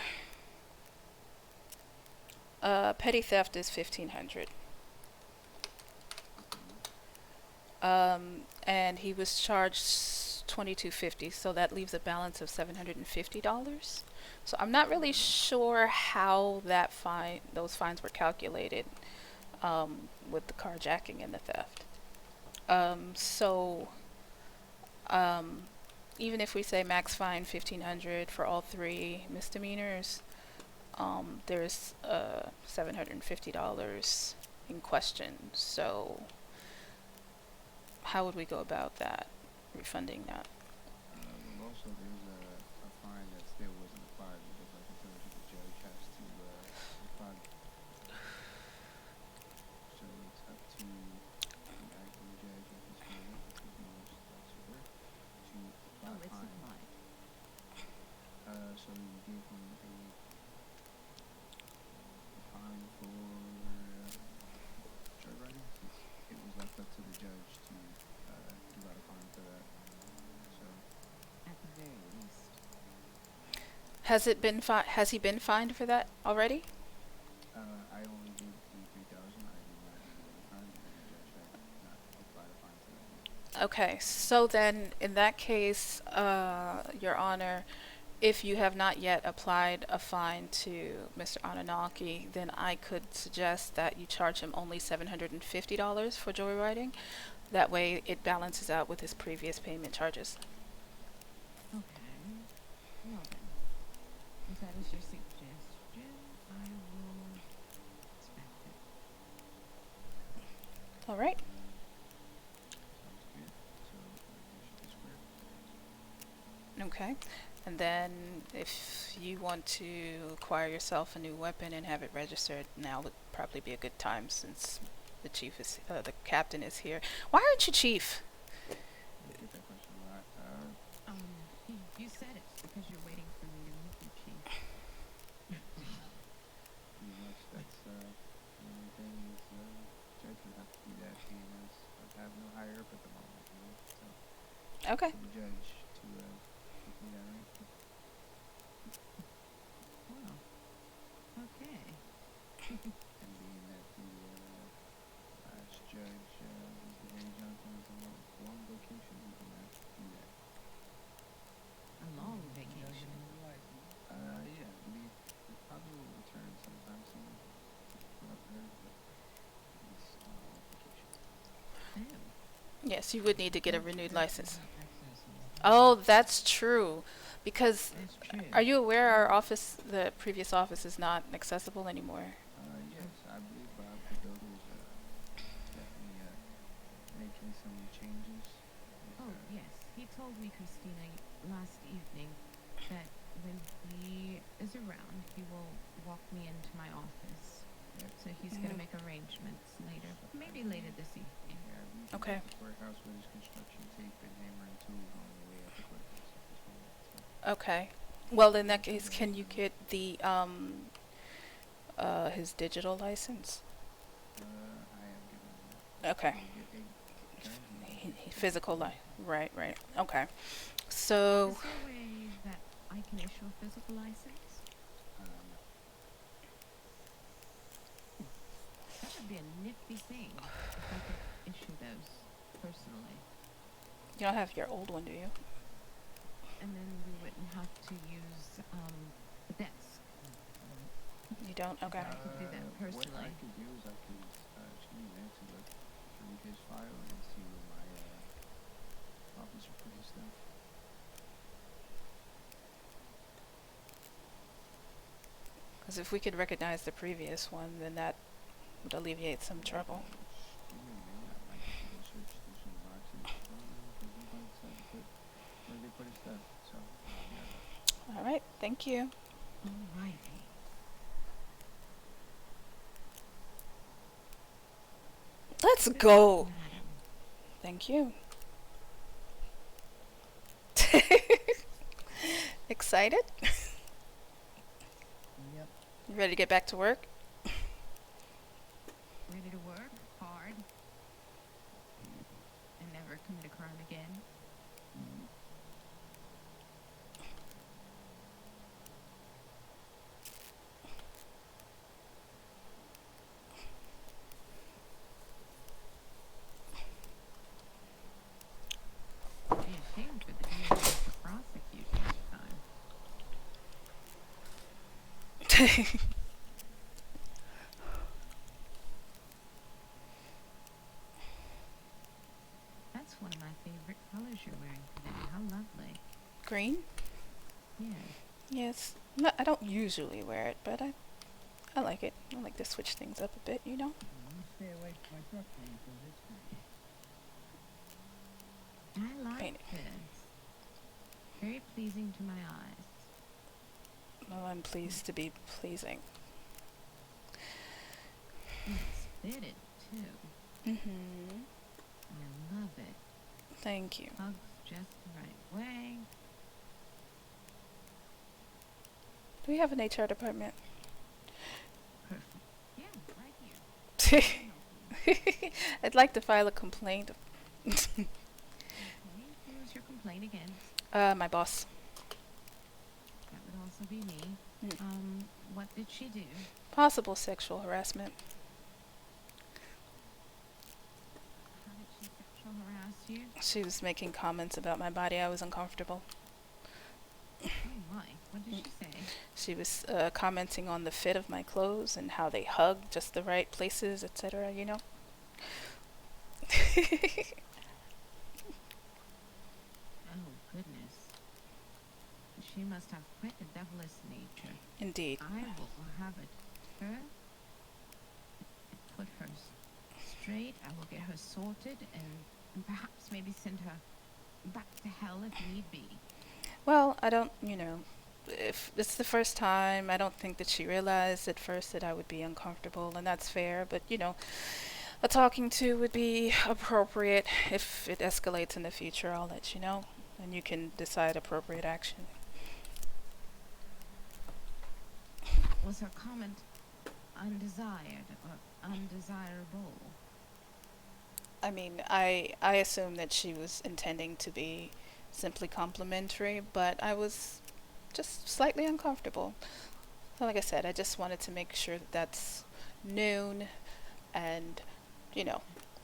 petty theft is 1,500. And he was charged 22.50, so that leaves a balance of $750. So I'm not really sure how those fines were calculated with the carjacking and the theft. So even if we say max fine 1,500 for all three misdemeanors, there's $750 in question. So how would we go about that, refunding that? Well, also there's a fine that still wasn't applied because, like I told you, the judge has to apply. So it's up to the acting judge at this moment, because he wants to work, to apply Oh, a it's fine. applied. So we gave him a fine for drug writing, since it was left up to the judge to give out a fine for that. So At the very least. Has he been fined for that already? I only gave the 3,000. I did not give any fine because the judge had not applied a fine to that yet. Okay, so then in that case, Your Honor, if you have not yet applied a fine to Mr. Ananaki, then I could suggest that you charge him only $750 for joyriding. That way it balances out with his previous payment charges. Okay. Well then, if that is your suggestion, I will respect it. All right. Sounds good. So we should be square. Okay. And then if you want to acquire yourself a new weapon and have it registered, now would probably be a good time since the captain is here. Why aren't you chief? I get that question a lot. You said it because you're waiting for me to meet you, Chief. Pretty much that's the only thing is judge would have to do that, being as I have no higher up at the moment, you know. So Okay. to the judge to give me that arrangement. Well, okay. And being that the last judge, Mr. Danny Johnson, was on a long vacation, we can do that. A long vacation. Yeah, I believe he probably will return sometime soon. That's what I've heard, but he's on a long vacation. Oh. Yes, you would need to get a renewed license. Accessing. Oh, that's true. Because That's true. are you aware our office, the previous office, is not accessible anymore? Yes, I believe Bob the Builder is definitely making some changes. With, Oh, yes. He told me, Kristina, last evening that when he is around, he will walk me into my office. Yep. So he's going to make arrangements later, maybe later this evening. Yeah, I believe he's Okay. at the courthouse with his construction tape and hammer and tools on the way at the courthouse at this moment. So, Okay. Well, in that case, can you get his digital license? I am giving him that. Okay. He'll get a guaranteed Physical Right, right. Okay. So, Is there a way that I can issue a physical license? No. That would be a nifty thing if I could issue those personally. you don't have your old one, do you? And then we wouldn't have to use the desk. You don't? Okay. I could do that What I personally. could do is I could just give me a minute to look through his file and see where my officer put his stuff. Because if we could recognize the previous one, then that would alleviate some trouble. Just give me a minute. I might have to go search through some boxes because he might decide to put where they put his stuff. So I'll be right back. All right. Thank you. Alrighty. Let's Good go. luck, madam. Thank you. Excited? Yep. You ready to get back to work? Ready to work hard and never commit a crime again. Be ashamed for the DA to prosecute next time. That's one of my favorite colors you're wearing today. How lovely. Green? Yes. Yes. No, I don't usually wear it, but I like it. I like to switch things up a bit, you know? You stay away from my truck then because it's green. I like Paint it. this. Very pleasing to my eyes. Well, I'm pleased to be pleasing. It's fitted too. Mm-hmm. I love it. Thank you. Hugs just the right way. Do we have an HR department? Perfect. Yeah, right here. I'd like to file a complaint. Okay, who's your complaint against? My boss. That would also be me. Mm. What did she do? Possible sexual harassment. How did she sexual harass you? She was making comments about my body. I was uncomfortable. Oh my, what did she say? She was commenting on the fit of my clothes and how they hug just the right places, etc., you know? Oh goodness. She must have quite a devilish nature. Indeed. I will have it her put her straight. I will get her sorted and perhaps maybe send her back to hell if need be. Well, I don't, if it's the first time, I don't think that she realized at first that I would be uncomfortable, and that's fair, but, a talking to would be appropriate. If it escalates in the future, I'll let you know, and you can decide appropriate action. Was her comment undesired or undesirable? I mean, I assume that she was intending to be simply complimentary, but I was just slightly uncomfortable. So like I said, I just wanted to make sure that that's known and,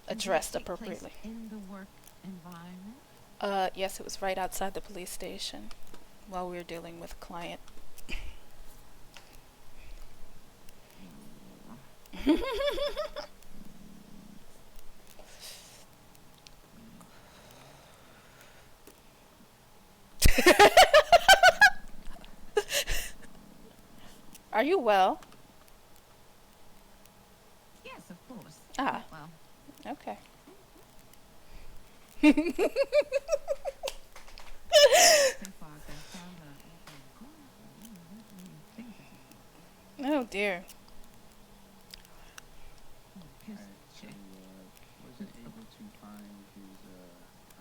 addressed Did it take place appropriately. in the work environment? Yes, it was right outside the police station while we were dealing with a client. Are you well? Yes, of course. Ah. Well, Okay. so far I've been found Oh dear. Alright, so wasn't able to find his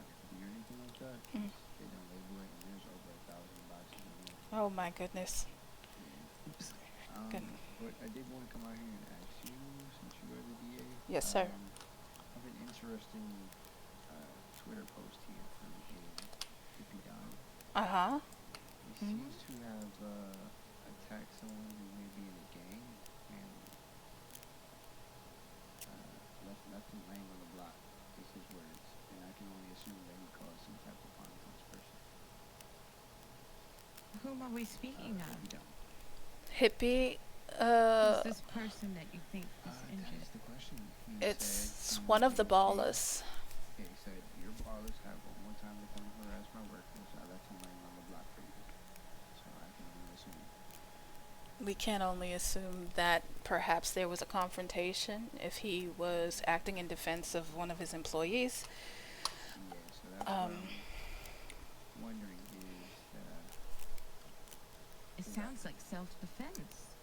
ID or anything like that. Mm. They don't label it, and there's over 1,000 boxes in here. Oh my goodness. Good. But I did want to come out here and ask you, since you are the DA. Yes, sir. I have an interesting Twitter post here from a hippie guy. Uh-huh. He seems to have attacked someone who may be in a gang and left him laying on the block, is his words. And I can only assume that he caused some type of harm to this person. whom are we speaking of? If you don't. Hippie. Who's Uh, this person that you think is That injured? is the question. He said it's he one of the gave me. ballers. Yeah, he said your ballers have one more time to come and harass my workers. I left him laying on the block for you. So I can only assume. We can only assume that perhaps there was a confrontation if he was acting in defense of one of his employees. Yeah, so that's what Um, I'm wondering is It cause sounds like self-defense.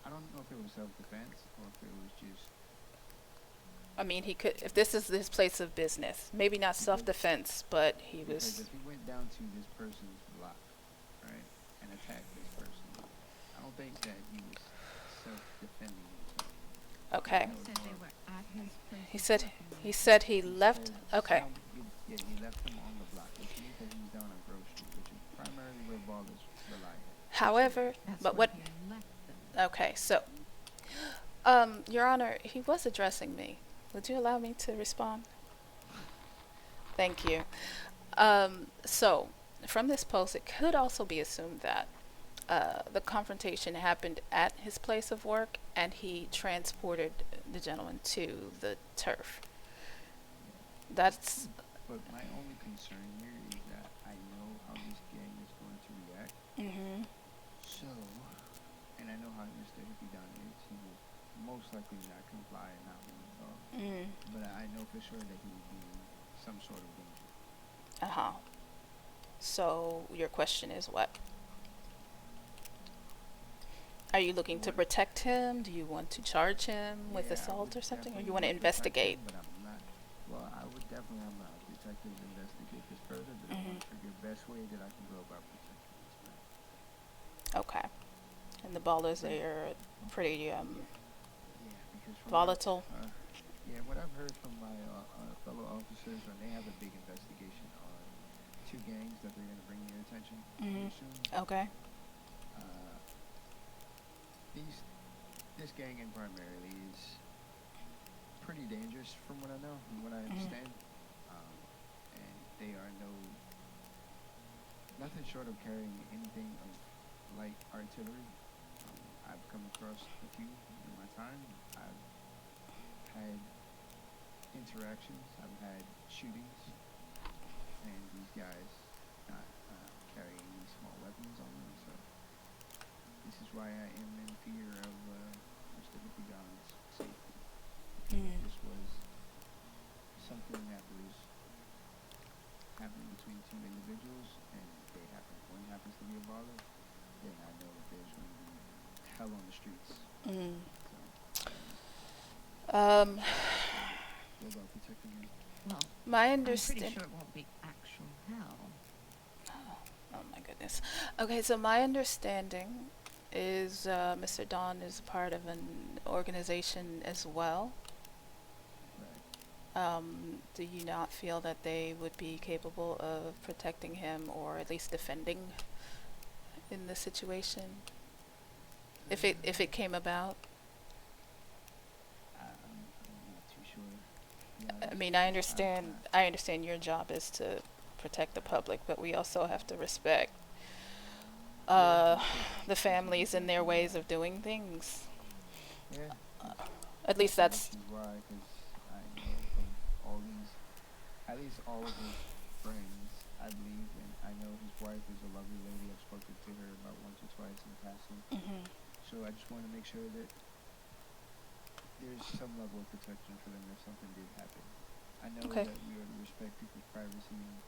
I don't know if it was self defense or if it was just I mean, he could, if this is his place of business, maybe not self because defense, but he because was. if he went down to this person's block, right, and attacked this person, I don't think that he was self defending himself. I Okay. know He it's said more they of were at his place He of said work and he they said he he left. said Okay. yeah, he left him on the block, which means that he was down on Grove Street, which is primarily where ballers rely situate. However, that's but where what? he left them. Okay. So, Your Honor, he was addressing me. Would you allow me to respond? Thank you. So, from this post, it could also be assumed that the confrontation happened at his place of work and he transported the gentleman to the turf. Yeah. That's. But my only concern here is that I know how this gang is going to react. Mm-hmm. So, and I know how Mr. Hippie Don is. He will most likely not comply and not want to talk. Mm. But I know for sure that he will be in some sort of danger. Uh-huh. So, your question is what? Are you looking to What? protect him? Do you want to charge him with Yeah, I would assault or something? Or you want to definitely protect investigate? him, but I'm not. Well, I would definitely have my detectives investigate this further, but I Mm-hmm. want to figure the best way that I can go about protecting this man. Okay. And the ballers But are pretty yeah, yeah, because from what I've volatile. yeah, what I've heard from my fellow officers, and they have a big investigation on two gangs that they're going to bring to your attention Mm-hmm. pretty soon. Okay. Uh, these this gang in primarily is pretty dangerous from what I know and what I Mm-hmm. understand. And they are nothing short of carrying anything of light artillery. I've come across a few in my time. I've had interactions. I've had shootings, and these guys not carrying any small weapons on them. So this is why I am in fear of Mr. Hippie John's safety. Because if Mm. this was something that was happening between two individuals, and one happens to be a baller, then I know that there's going to be hell on the streets. Mm. So I don't know. Um, Go, go about protecting him. my Well, I'm pretty understand. sure it won't be actual hell. Oh my goodness. Okay, so my understanding is Mr. Don is part of an organization as well. Right. Do you not feel that they would be capable of protecting him or at least defending in this situation if it came about? I'm not too sure. To be I honest, mean, I understand your job is to protect the public, but we also have to respect yeah, uh, because the this is families and their exactly ways why. of doing things. Yeah, At least and that's. this is why, because I know of all these, at least all of his friends, I believe, and I know his wife is a lovely lady. I've spoken to her about once or twice in passing. Hmm. So I just want to make sure that there's some level of protection for them if something did happen. I know Okay. that we ought to respect people's privacy and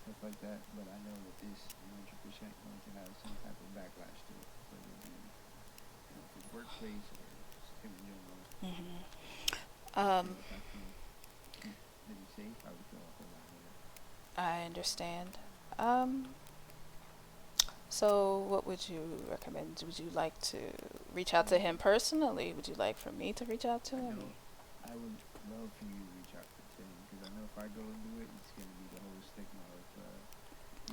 stuff like that, but I know that this 100% going to have some type of backlash to it, whether it be his workplace or just him in general. Hmm. And if I can keep them safe, I would feel a whole lot better. I understand. Um, so what would you recommend? Would you like to reach out to him personally? Would you like for me to reach out to I him? know I would love for you to reach out to him because I know if I go and do it, it's going to be the whole stigma of,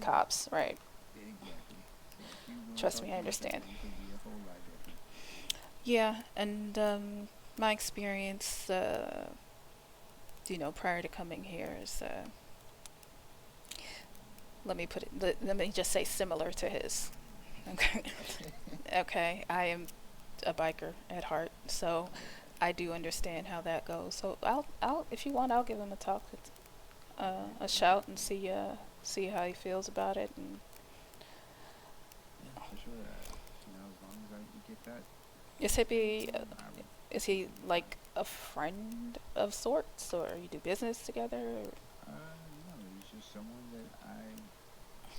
Cops, right? exactly. So if you want to Trust talk me, to I me, it's understand. going to be a whole lot different. Yeah, and my experience, prior to coming here is, let me just say similar to his. Okay. Okay, I am a biker at heart, so I do understand how that goes. So I'll, if you want, I'll give him a talk, a shout, and see how he feels about it. And Yeah, for sure. As long as I get that, is Hippie, I would. is he like a friend of sorts, or you do business together? Or? No, he's just someone that I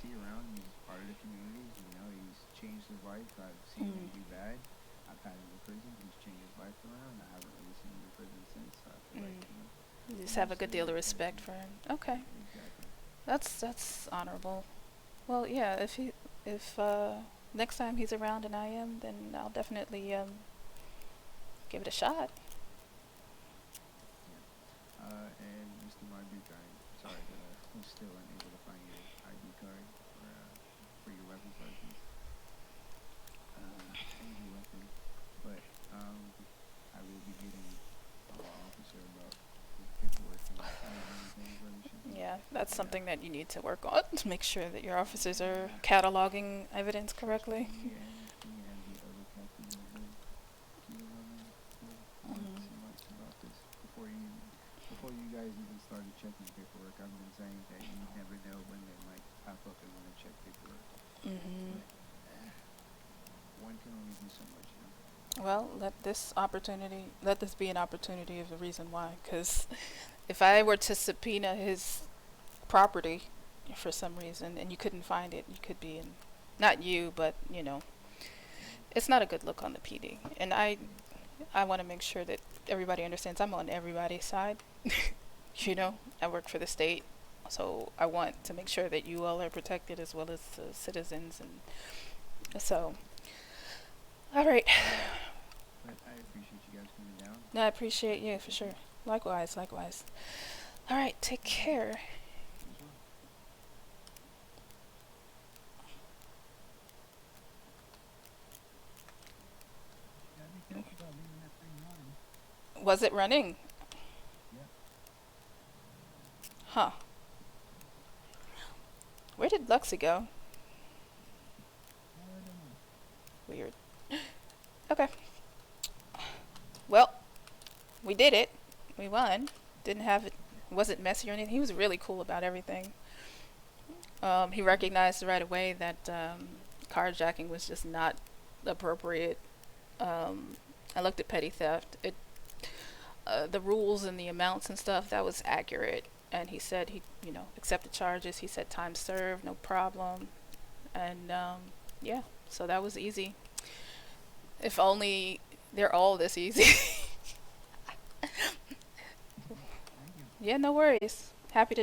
see around. He's part of the community. He's changed his life. I've seen him Mm. do bad. I've had him in prison. He's changed his life around. I haven't really seen him in prison since. So I feel like, Mm. You I'm just have a just good doing deal of the best respect thing. for him. Okay, Exactly. that's honorable. Well, yeah, if next time he's around and I am, then I'll definitely give it a shot. Yeah. And Mr. Marduk, I'm sorry that I was still unable to find your ID card for your weapons license and your weapon. But I will be getting our officer about his paperwork and everything, whether she can. Yeah, that's Yeah. something that you need to work on to make sure that your officers are Yeah. cataloging evidence Trust correctly. me and the other captains have been keeping on me for months Mm. and months about this. Before you guys even started checking paperwork, I've been saying that you never know when they might pop up and want to check paperwork. Mhm. But one can only do so much. Well, let this be an opportunity of the reason why. Because if I were to subpoena his property for some reason and you couldn't find it, you could be in, not you, but it's not a good look on the PD. And I want to make sure that everybody understands I'm on everybody's side. I work for the state, so I want to make sure that you all are protected as well as the citizens. And so, all right. But I appreciate you guys coming down. No, I appreciate you for sure. Likewise, likewise. All right, take care. You as well. Gotta be careful about leaving that thing running. Was it running? Yep. Huh. Where did Luxie go? I don't know. Weird. Okay. Well, we did it. We won. Didn't have it. Wasn't messy or anything. He was really cool about everything. He recognized right away that carjacking was just not appropriate. I looked at petty theft. The rules and the amounts and stuff, that was accurate. And he said he, accepted charges. He said time served, no problem. And yeah, so that was easy. If only they're all this easy. Thank you. Yeah, no worries. Happy to